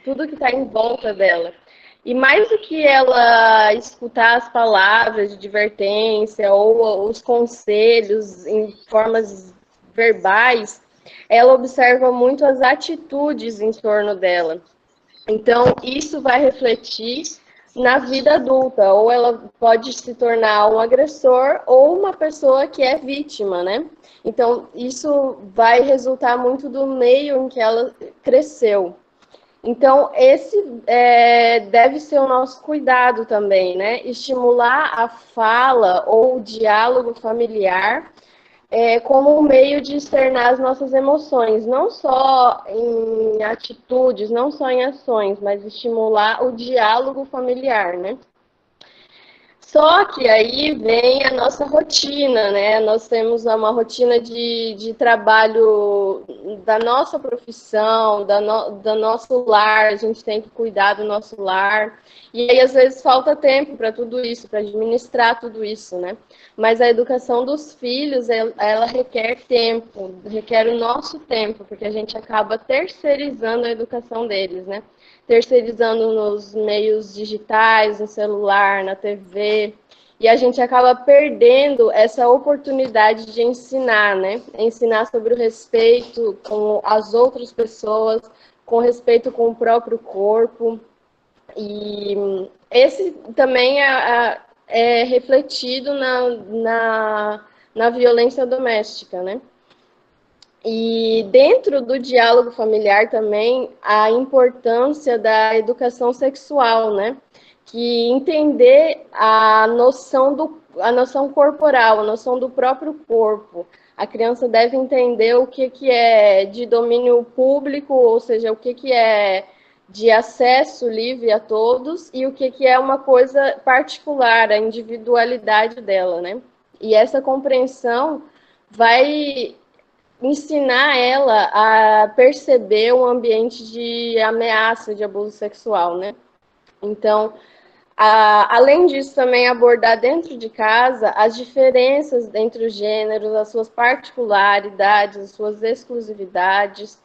tudo que está em volta dela. E mais do que ela escutar as palavras de advertência ou os conselhos em formas verbais, ela observa muito as atitudes em torno dela. Então, isso vai refletir na vida adulta, ou ela pode se tornar um agressor ou uma pessoa que é vítima, né? Então, isso vai resultar muito do meio em que ela cresceu. Então, esse deve ser o nosso cuidado também, né? Estimular a fala ou o diálogo familiar como um meio de externar as nossas emoções, não só em atitudes, não só em ações, mas estimular o diálogo familiar, né? Só que aí vem a nossa rotina, né? Nós temos uma rotina de trabalho da nossa profissão, do nosso lar, a gente tem que cuidar do nosso lar. E aí, às vezes, falta tempo para tudo isso, para administrar tudo isso, né? Mas a educação dos filhos, ela requer tempo, requer o nosso tempo, porque a gente acaba terceirizando a educação deles, né? Terceirizando nos meios digitais, no celular, na TV, e a gente acaba perdendo essa oportunidade de ensinar, né? Ensinar sobre o respeito com as outras pessoas, com respeito com o próprio corpo. E esse também é refletido na violência doméstica, né? E dentro do diálogo familiar também, a importância da educação sexual, né? Que entender a noção corporal, a noção do próprio corpo. A criança deve entender o que é de domínio público, ou seja, o que é de acesso livre a todos, e o que é uma coisa particular, a individualidade dela, né? E essa compreensão vai ensinar ela a perceber um ambiente de ameaça, de abuso sexual, né? Então, além disso, também abordar dentro de casa as diferenças entre os gêneros, as suas particularidades, as suas exclusividades,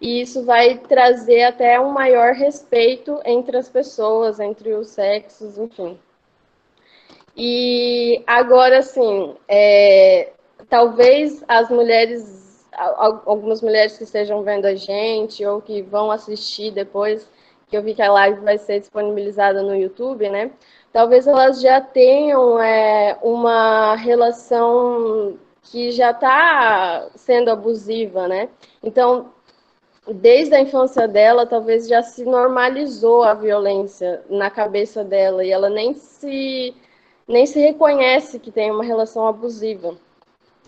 e isso vai trazer até um maior respeito entre as pessoas, entre os sexos, enfim. E agora, assim, talvez as mulheres, algumas mulheres que estejam vendo a gente, ou que vão assistir depois, que eu vi que a live vai ser disponibilizada no YouTube, né? Talvez elas já tenham uma relação que já está sendo abusiva, né? Então, desde a infância dela, talvez já se normalizou a violência na cabeça dela, e ela nem se reconhece que tem uma relação abusiva.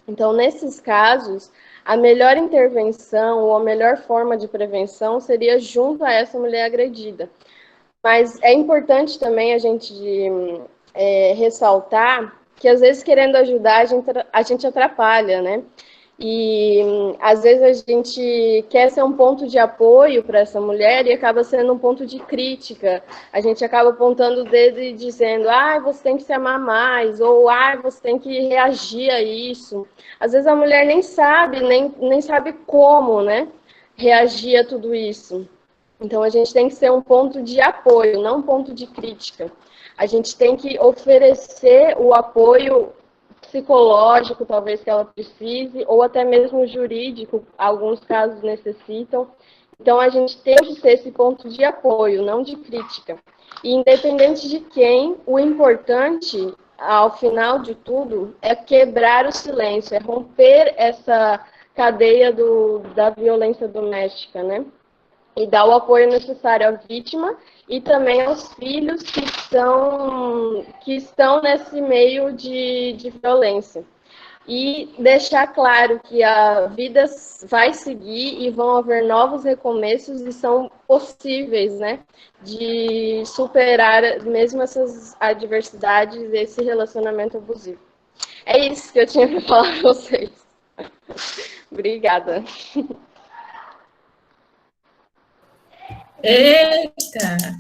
Então, nesses casos, a melhor intervenção ou a melhor forma de prevenção seria junto a essa mulher agredida. Mas é importante também a gente ressaltar que, às vezes, querendo ajudar, a gente atrapalha, né? E, às vezes, a gente quer ser um ponto de apoio para essa mulher e acaba sendo um ponto de crítica. A gente acaba apontando o dedo e dizendo, você tem que se amar mais, ou você tem que reagir a isso. Às vezes a mulher nem sabe, nem sabe como, né, reagir a tudo isso. Então, a gente tem que ser um ponto de apoio, não um ponto de crítica. A gente tem que oferecer o apoio psicológico, talvez, que ela precise, ou até mesmo jurídico, alguns casos necessitam. Então, a gente tem que ser esse ponto de apoio, não de crítica. E, independente de quem, o importante, ao final de tudo, é quebrar o silêncio, é romper essa cadeia da violência doméstica, né? E dar o apoio necessário à vítima e também aos filhos que estão nesse meio de violência. E deixar claro que a vida vai seguir e vão haver novos recomeços e são possíveis, né, de superar mesmo essas adversidades e esse relacionamento abusivo. É isso que eu tinha para falar para vocês. Obrigada. Eita!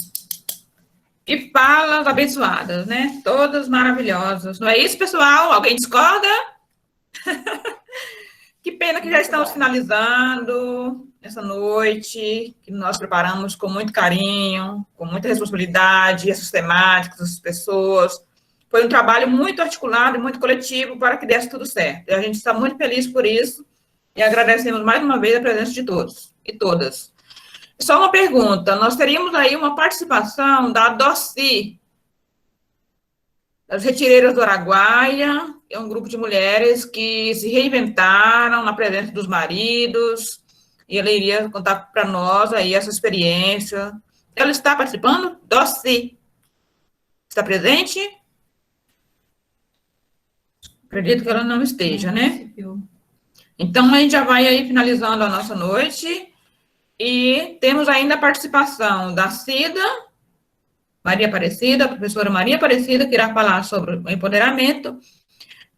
Que falas abençoadas, né? Todas maravilhosas. Não é isso, pessoal? Alguém discorda? Que pena que já estamos finalizando essa noite, que nós preparamos com muito carinho, com muita responsabilidade, essas temáticas, essas pessoas. Foi um trabalho muito articulado e muito coletivo para que desse tudo certo. E a gente está muito feliz por isso e agradecemos mais uma vez a presença de todos e todas. Só uma pergunta, nós teríamos aí uma participação da DOCI, das Retireiras do Araguaia, é um grupo de mulheres que se reinventaram na presença dos maridos, e ela iria contar para nós aí essa experiência. Ela está participando? DOCI. Está presente? Acredito que ela não esteja, né? Então, a gente já vai aí finalizando a nossa noite. E temos ainda a participação da Cida, Maria Aparecida, a professora Maria Aparecida, que irá falar sobre o empoderamento,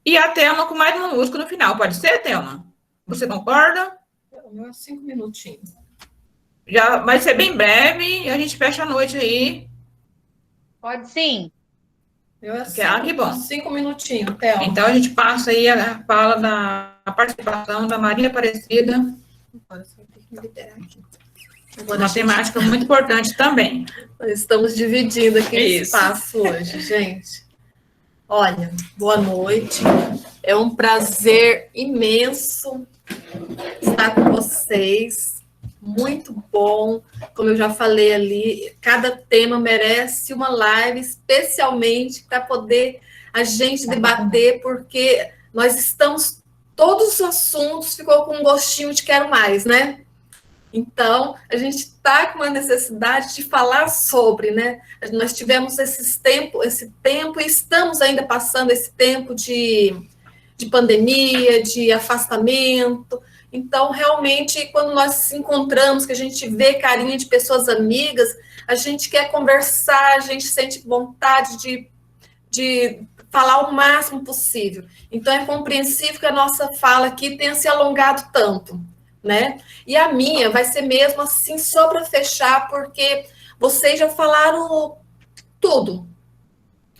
e a Thelma com mais uma música no final. Pode ser, Thelma? Você concorda? O meu é 5 minutinhos. Já vai ser bem breve e a gente fecha a noite aí. Pode sim. Eu é Que bom. 5 minutinhos, Thelma. Então, a gente passa aí a fala da participação da Maria Aparecida. Agora você vai ter que me liberar aqui. Uma temática muito importante também. Nós estamos dividindo aqui o Isso. espaço hoje, gente. Olha, boa noite. É um prazer imenso estar com vocês. Muito bom. Como eu já falei ali, cada tema merece uma live especialmente para poder a gente debater, porque nós estamos, todos os assuntos ficou com um gostinho de quero mais, né? Então, a gente está com uma necessidade de falar sobre, né? Nós tivemos esse tempo e estamos ainda passando esse tempo de pandemia, de afastamento. Então, realmente, quando nós se encontramos, que a gente vê carinha de pessoas amigas, a gente quer conversar, a gente sente vontade de falar o máximo possível. Então, é compreensível que a nossa fala aqui tenha se alongado tanto, né? E a minha vai ser mesmo assim, só para fechar, porque vocês já falaram tudo,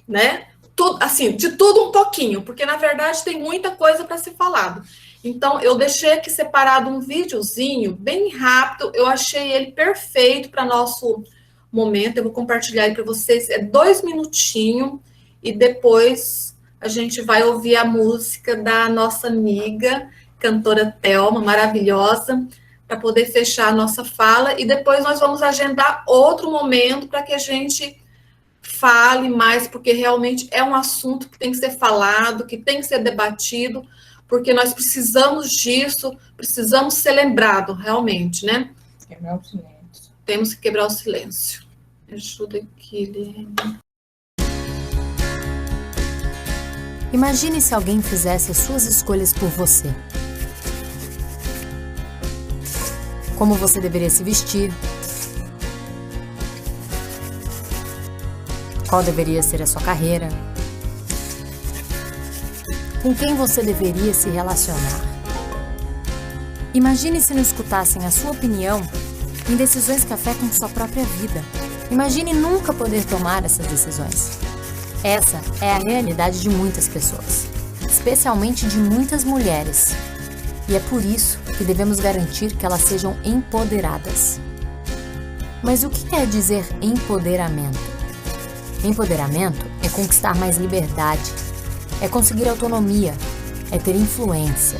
né? Tudo, assim, de tudo um pouquinho, porque na verdade tem muita coisa para ser falado. Então, eu deixei aqui separado um videozinho bem rápido, eu achei ele perfeito para nosso momento, eu vou compartilhar ele para vocês, é 2 minutinhos, e depois a gente vai ouvir a música da nossa amiga, cantora Thelma, maravilhosa, para poder fechar a nossa fala, e depois nós vamos agendar outro momento para que a gente fale mais, porque realmente é um assunto que tem que ser falado, que tem que ser debatido, porque nós precisamos disso, precisamos ser lembrados, realmente, né? Quebrar o silêncio. Temos que quebrar o silêncio. Me ajuda aqui, Lene. Imagine se alguém fizesse as suas escolhas por você. Como você deveria se vestir, qual deveria ser a sua carreira, com quem você deveria se relacionar. Imagine se não escutassem a sua opinião em decisões que afetam sua própria vida. Imagine nunca poder tomar essas decisões. Essa é a realidade de muitas pessoas, especialmente de muitas mulheres. E é por isso que devemos garantir que elas sejam empoderadas. Mas o que quer dizer empoderamento? Empoderamento é conquistar mais liberdade, é conseguir autonomia, é ter influência,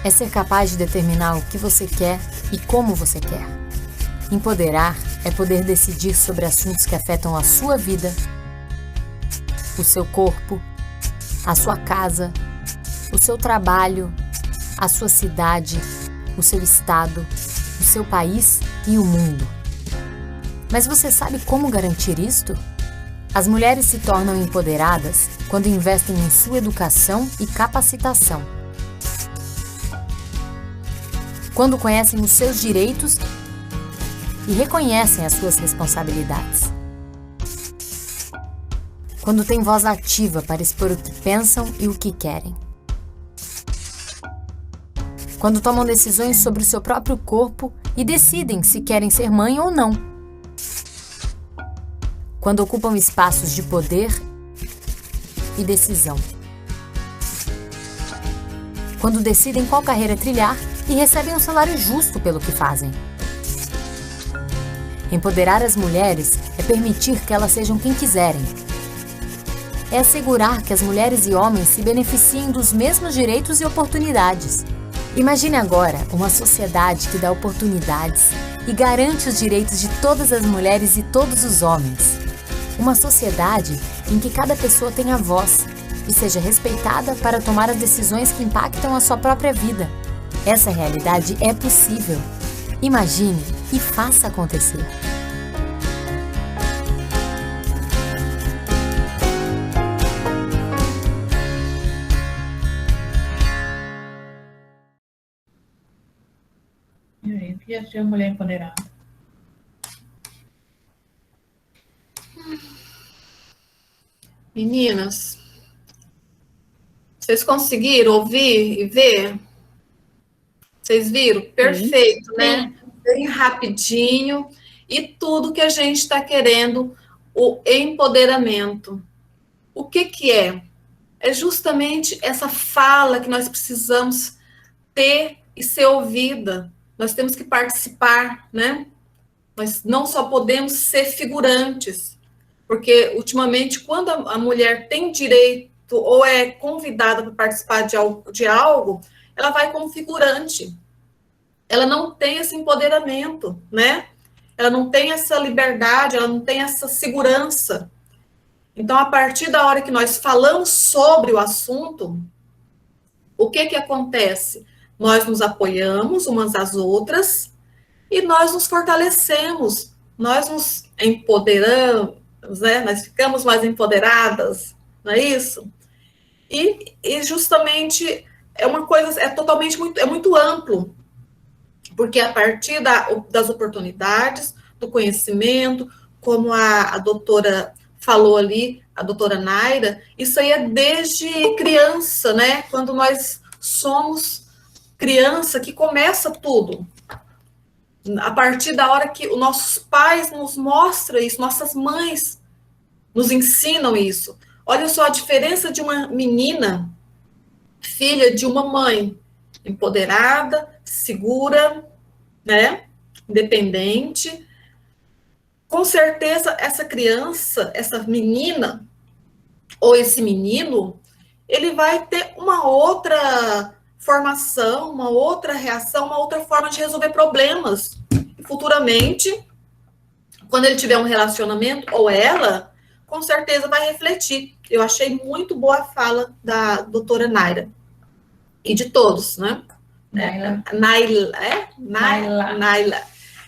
é ser capaz de determinar o que você quer e como você quer. Empoderar é poder decidir sobre assuntos que afetam a sua vida, o seu corpo, a sua casa, o seu trabalho, a sua cidade, o seu estado, o seu país e o mundo. Mas você sabe como garantir isto? As mulheres se tornam empoderadas quando investem em sua educação e capacitação. Quando conhecem os seus direitos e reconhecem as suas responsabilidades. Quando têm voz ativa para expor o que pensam e o que querem. Quando tomam decisões sobre o seu próprio corpo e decidem se querem ser mãe ou não. Quando ocupam espaços de poder e decisão. Quando decidem qual carreira trilhar e recebem um salário justo pelo que fazem. Empoderar as mulheres é permitir que elas sejam quem quiserem. É assegurar que as mulheres e homens se beneficiem dos mesmos direitos e oportunidades. Imagine agora uma sociedade que dá oportunidades e garante os direitos de todas as mulheres e todos os homens. Uma sociedade em que cada pessoa tenha voz e seja respeitada para tomar as decisões que impactam a sua própria vida. Essa realidade é possível. Imagine e faça acontecer. Eu queria ser uma mulher empoderada. Meninas, vocês conseguiram ouvir e ver? Vocês viram? Perfeito, né? Bem rapidinho. E tudo que a gente está querendo, o empoderamento. O que que é? É justamente essa fala que nós precisamos ter e ser ouvida. Nós temos que participar, né? Nós não só podemos ser figurantes, porque ultimamente, quando a mulher tem direito ou é convidada para participar de algo, ela vai como figurante. Ela não tem esse empoderamento, né? Ela não tem essa liberdade, ela não tem essa segurança. Então, a partir da hora que nós falamos sobre o assunto, o que que acontece? Nós nos apoiamos umas às outras e nós nos fortalecemos, nós nos empoderamos, né? Nós ficamos mais empoderadas, não é isso? E justamente é uma coisa, é muito amplo, porque a partir das oportunidades, do conhecimento, como a doutora falou ali, a doutora Naira, isso aí é desde criança, né? Quando nós somos criança, que começa tudo. A partir da hora que os nossos pais nos mostram isso, nossas mães nos ensinam isso. Olha só a diferença de uma menina, filha de uma mãe empoderada, segura, né? Independente. Com certeza, essa criança, essa menina, ou esse menino, ele vai ter uma outra formação, uma outra reação, uma outra forma de resolver problemas. E futuramente, quando ele tiver um relacionamento, ou ela, com certeza vai refletir. Eu achei muito boa a fala da doutora Naira. E de todos, né? Naila.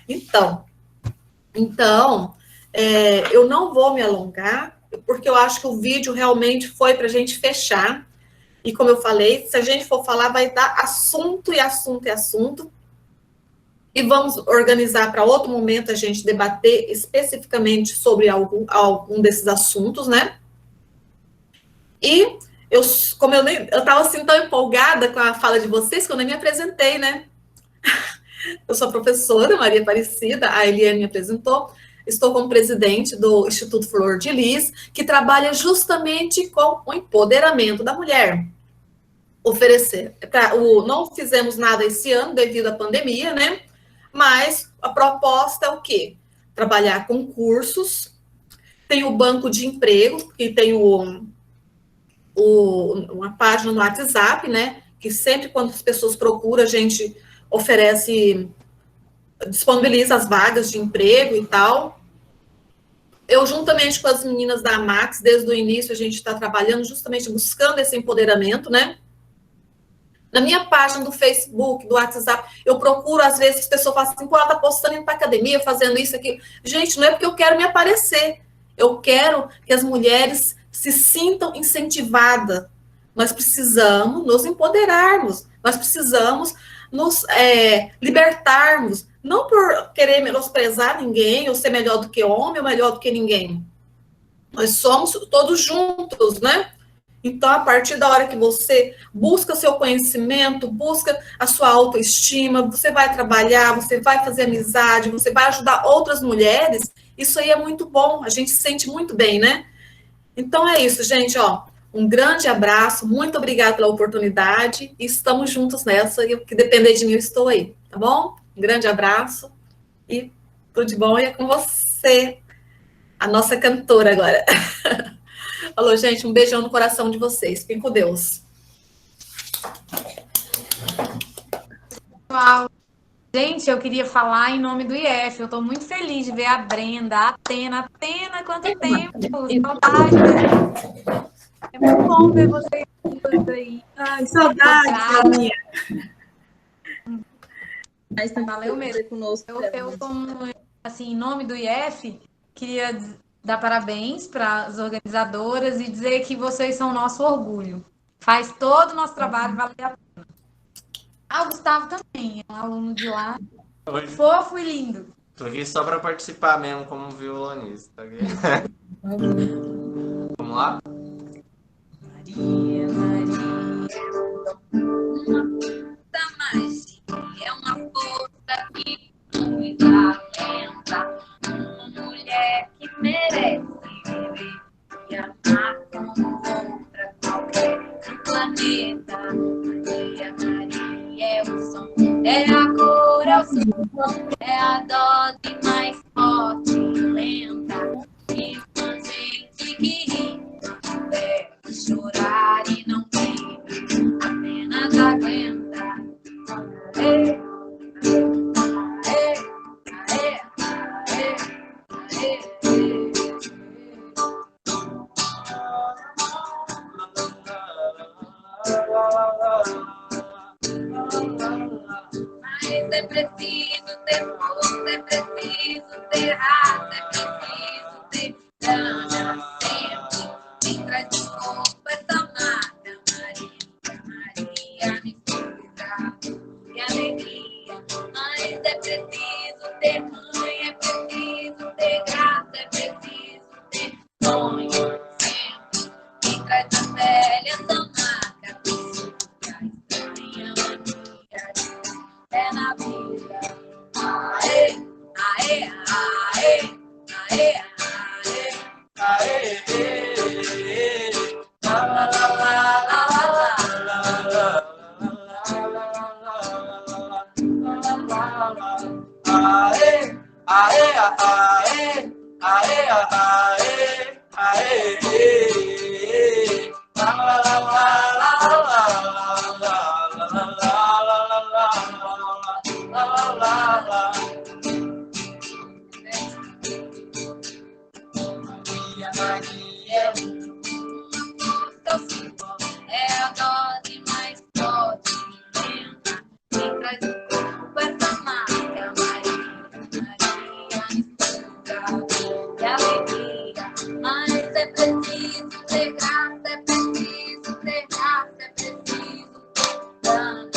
Então, eu não vou me alongar, porque eu acho que o vídeo realmente foi para a gente fechar. E como eu falei, se a gente for falar, vai dar assunto e assunto e assunto. E vamos organizar para outro momento a gente debater especificamente sobre algum desses assuntos, né? E como eu estava assim tão empolgada com a fala de vocês, que eu nem me apresentei, né? Eu sou a professora Maria Aparecida, a Eliane me apresentou. Estou como presidente do Instituto Flor de Lis, que trabalha justamente com o empoderamento da mulher. Não fizemos nada esse ano devido à pandemia, né? Mas a proposta é o quê? Trabalhar com cursos. Tem o banco de emprego, que tem uma página no WhatsApp, né? Que sempre quando as pessoas procuram, a gente disponibiliza as vagas de emprego e tal. Eu, juntamente com as meninas da Max, desde o início, a gente está trabalhando justamente buscando esse empoderamento, né? Na minha página do Facebook, do WhatsApp, eu procuro, às vezes, as pessoas falam assim, pô, ela tá postando indo para academia, fazendo isso aqui. Gente, não é porque eu quero me aparecer. Eu quero que as mulheres se sintam incentivadas. Nós precisamos nos empoderarmos. Nós precisamos nos libertarmos. Não por querer menosprezar ninguém, ou ser melhor do que homem, ou melhor do que ninguém. Nós somos todos juntos, né? Então, a partir da hora que você busca seu conhecimento, busca a sua autoestima, você vai trabalhar, você vai fazer amizade, você vai ajudar outras mulheres, isso aí é muito bom, a gente se sente muito bem, né? Então, é isso, gente, ó. Um grande abraço, muito obrigada pela oportunidade, e estamos juntos nessa, e o que depender de mim, eu estou aí, tá bom? Um grande abraço, e tudo de bom, e é com você, a nossa cantora agora. Falou, gente, um beijão no coração de vocês. Fiquem com Deus. Pessoal, gente, eu queria falar em nome do IF. Eu estou muito feliz de ver a Brenda, a Atena. Atena, quanto tempo! Saudade! É muito bom ver vocês aí. Ai, saudade, minha. Valeu mesmo. Eu, como, assim, em nome do IF, queria dar parabéns para as organizadoras e dizer que vocês são o nosso orgulho. Faz todo o nosso trabalho valer a pena. O Gustavo também, é um aluno de lá. Oi. Fofo e lindo. Tô aqui só para participar mesmo como violonista. Vamos lá? Maria, Maria, da magia. é uma força que nos alenta. Uma mulher que merece viver e amar como outra qualquer no planeta. Maria é o som, é a cor, é o som, é a dose mais forte e lenta. E uma gente que ri, não deve chorar e não vive, apenas aguenta. Aê, aê, aê, aê, aê, aê. Mas é preciso ter força, é preciso ter raça, é preciso ter grana sempre. Quem traz no corpo essa marca, Maria, mistura e alegria. Mas é preciso ter mãe, é preciso ter graça, é preciso ter sonho sempre. Quem traz na pele essa marca, estranha mania é na vida. Aê, aê, aê, aê, aê, aê, lá, lá, lá, lá, lá, lá, aê, aê, aê, aê, aê, aê, lá, lá, lá, lá, lá, lá. Maria, é a dose mais forte e lenta. Quem traz o corpo essa marca, Maria, mistura e alegria. Mas é preciso ter graça, é preciso ter raça, é preciso ter dano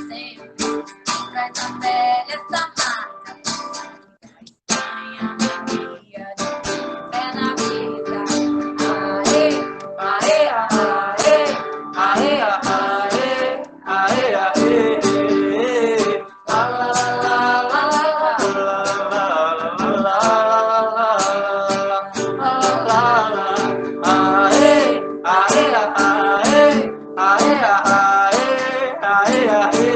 sempre. Quem traz na pele essa marca, estranha mania é na vida. Aê, aê, aê, aê, aê, aê, aê, lá, lá, lá, lá, aê, aê, aê, aê, aê, aê.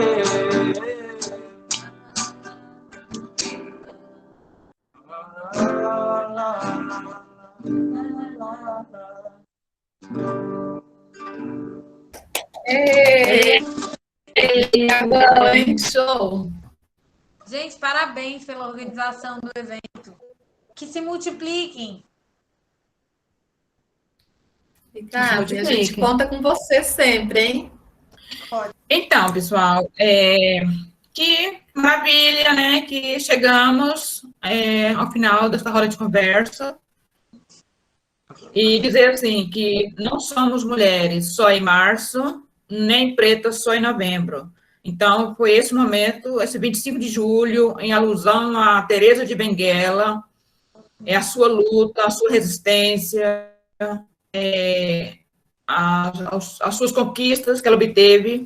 Show! Gente, parabéns pela organização do evento. Que se multipliquem. Ricardo, a gente conta com você sempre, hein? Então, pessoal, que maravilha, né? Que chegamos ao final dessa roda de conversa. E dizer assim, que não somos mulheres só em março, nem pretas só em novembro. Então, foi esse momento, esse 25 de julho, em alusão a Teresa de Benguela, a sua luta, a sua resistência, as suas conquistas que ela obteve,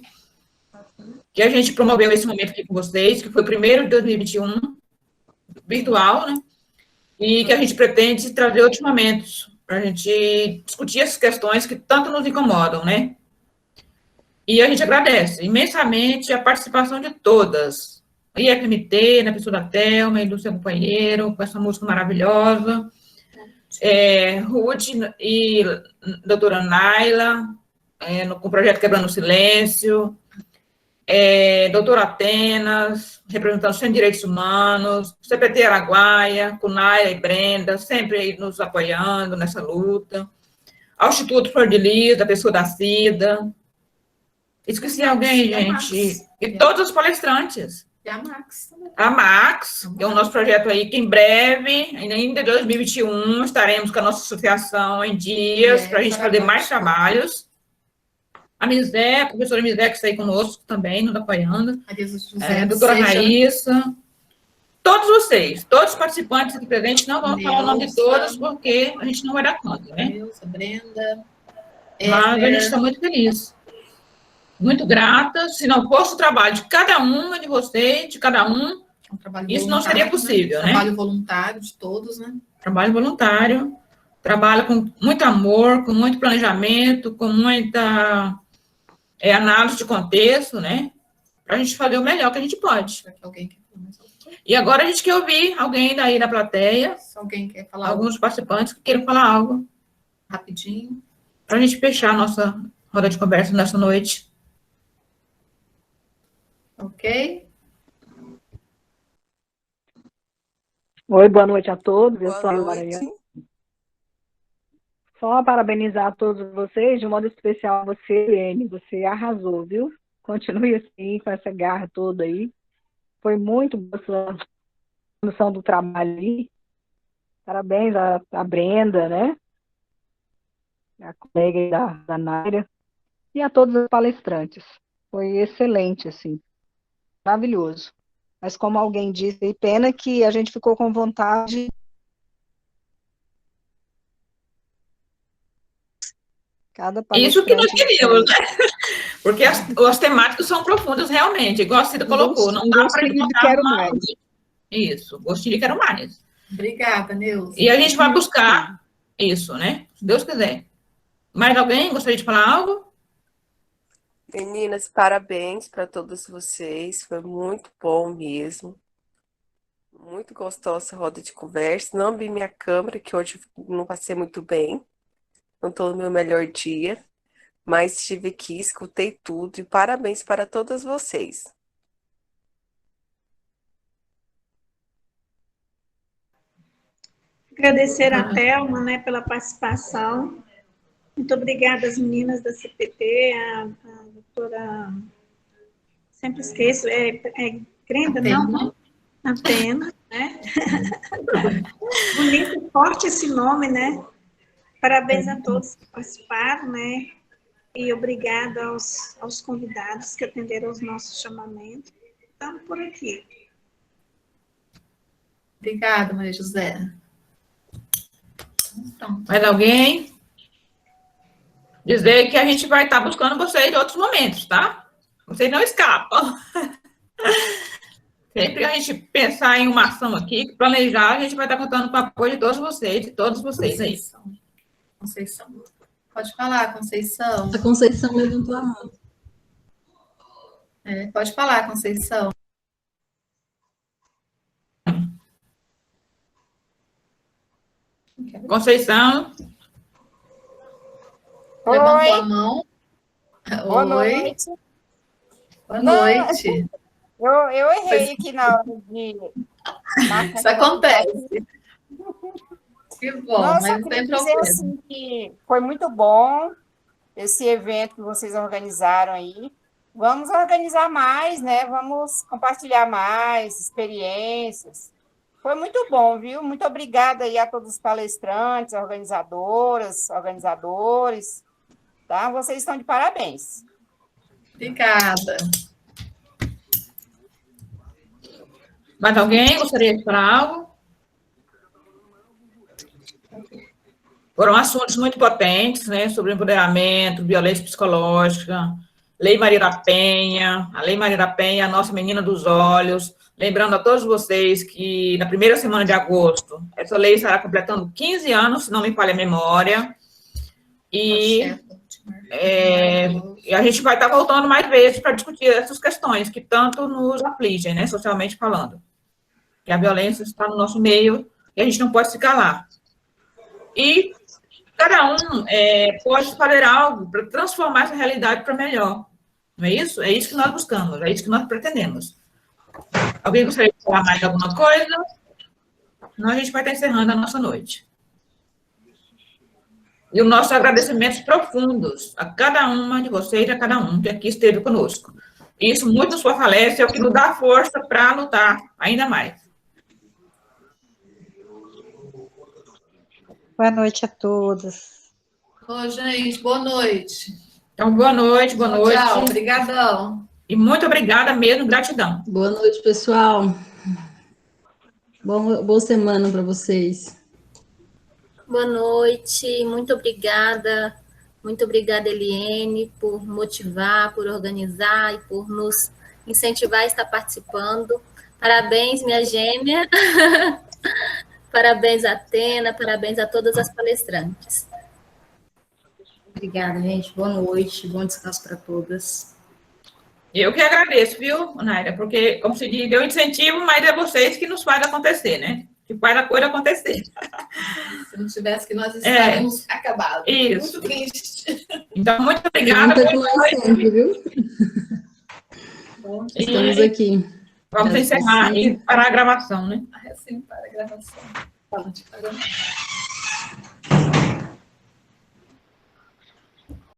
que a gente promoveu esse momento aqui com vocês, que foi o primeiro de 2021, virtual, né? E que a gente pretende trazer outros momentos para a gente discutir essas questões que tanto nos incomodam, né? E a gente agradece imensamente a participação de todas. A IFMT, na pessoa da Thelma e do seu companheiro, com essa música maravilhosa. Ruth e doutora Naila, com o projeto Quebrando o Silêncio. Doutora Atenas, representando os Direitos Humanos. CPT Araguaia, com Naila e Brenda, sempre nos apoiando nessa luta. Ao Instituto Flor de Lis, da pessoa da Cida. Esqueci alguém, gente. E todos os palestrantes. E a Max também. A Max, que é o nosso projeto aí, que em breve, ainda em 2021, estaremos com a nossa associação em dias, para a gente fazer mais trabalhos. A Misé, a professora Misé, que está aí conosco também, nos apoiando. A doutora Raíssa. Todos vocês, todos os participantes aqui presentes, não vamos falar o nome de todos, porque a gente não vai dar conta, né? Brenda. Mas a gente está muito feliz. Muito grata. Se não fosse o trabalho de cada uma de vocês, de cada um, isso não seria possível, né? Trabalho voluntário de todos, né? Trabalho voluntário, trabalho com muito amor, com muito planejamento, com muita análise de contexto, né? Para a gente fazer o melhor que a gente pode. E agora a gente quer ouvir alguém daí da plateia. Se alguém quer falar alguns participantes que queiram falar algo. Rapidinho. Para a gente fechar a nossa roda de conversa nessa noite. Ok? Oi, boa noite a todos. Eu Boa sou a noite. Maranhão. Só parabenizar a todos vocês, de modo especial você, Helene. Você arrasou, viu? Continue assim, com essa garra toda aí. Foi muito boa a sua condução do trabalho ali. Parabéns a Brenda, né? A colega aí da Naira. E a todos os palestrantes. Foi excelente, assim. Maravilhoso. Mas como alguém disse, pena que a gente ficou com vontade. Cada Isso que nós palestrante queríamos, né? Porque as temáticas são profundas realmente, igual a Cida colocou. Não dá para quero mais. Isso, gostinho de quero mais. Obrigada, Neuza. E a gente vai buscar isso, né? Se Deus quiser. Mais alguém gostaria de falar algo? Meninas, parabéns para todos vocês. Foi muito bom mesmo. Muito gostosa essa roda de conversa. Não vi minha câmera, que hoje não passei muito bem. Não estou no meu melhor dia. Mas estive aqui, escutei tudo. E parabéns para todas vocês. Agradecer a Thelma, né, pela participação. Muito obrigada às meninas da CPT, a doutora... Sempre esqueço, Grenda, não? Atena, né? Bonito, forte esse nome, né? Parabéns a todos que participaram, né? E obrigada aos convidados que atenderam aos nossos chamamentos. Estamos por aqui. Obrigada, Maria José. Então, Mais alguém? Dizer que a gente vai estar buscando vocês em outros momentos, tá? Vocês não escapam. Sempre que a gente pensar em uma ação aqui, planejar, a gente vai estar contando com o apoio de todos vocês aí. Conceição. Pode falar, Conceição. A Conceição levantou a mão. Pode falar, Conceição. Conceição. Levantou a mão. Boa Oi. noite. Boa noite. Eu errei aqui na hora de... Isso acontece. Que bom, Nossa, mas eu não queria tem dizer problema. assim que foi muito bom esse evento que vocês organizaram aí. Vamos organizar mais, né? Vamos compartilhar mais experiências. Foi muito bom, viu? Muito obrigada aí a todos os palestrantes, organizadoras, organizadores, tá? Vocês estão de parabéns. Obrigada. Mais alguém gostaria de falar algo? Foram assuntos muito potentes, né? Sobre empoderamento, violência psicológica, Lei Maria da Penha, a Lei Maria da Penha, a nossa menina dos olhos. Lembrando a todos vocês que na primeira semana de agosto, essa lei estará completando 15 anos, se não me falha a memória. E a gente vai estar voltando mais vezes para discutir essas questões que tanto nos afligem, né, socialmente falando. Que a violência está no nosso meio e a gente não pode se calar. E cada um pode fazer algo para transformar essa realidade para melhor. Não é isso? É isso que nós buscamos, é isso que nós pretendemos. Alguém gostaria de falar mais alguma coisa? Senão a gente vai estar encerrando a nossa noite. E os nossos agradecimentos profundos a cada uma de vocês e a cada um que aqui esteve conosco. Isso muito nos fortalece, é o que nos dá força para lutar ainda mais. Boa noite a todos. Ô, gente, boa noite. Então, boa noite, boa noite. Tchau, obrigadão. E muito obrigada mesmo, gratidão. Boa noite, pessoal. Boa semana para vocês. Boa noite, muito obrigada, Muito obrigada, Eliene, por motivar, por organizar e por nos incentivar a estar participando. Parabéns, minha gêmea. Parabéns, Atena. Parabéns a todas as palestrantes. Obrigada, gente. Boa noite. Bom descanso para todas. Eu que agradeço, viu, Naira? Porque, como se diz, deu incentivo, mas é vocês que nos faz acontecer, né? Que faz a coisa acontecer. Se não tivesse que nós estaríamos acabados. Isso. Muito triste. Então, muito obrigada. Conta com nós sempre, viu? Estamos aqui. Vamos encerrar e parar a gravação, né? Assim, para a gravação. Pode parar.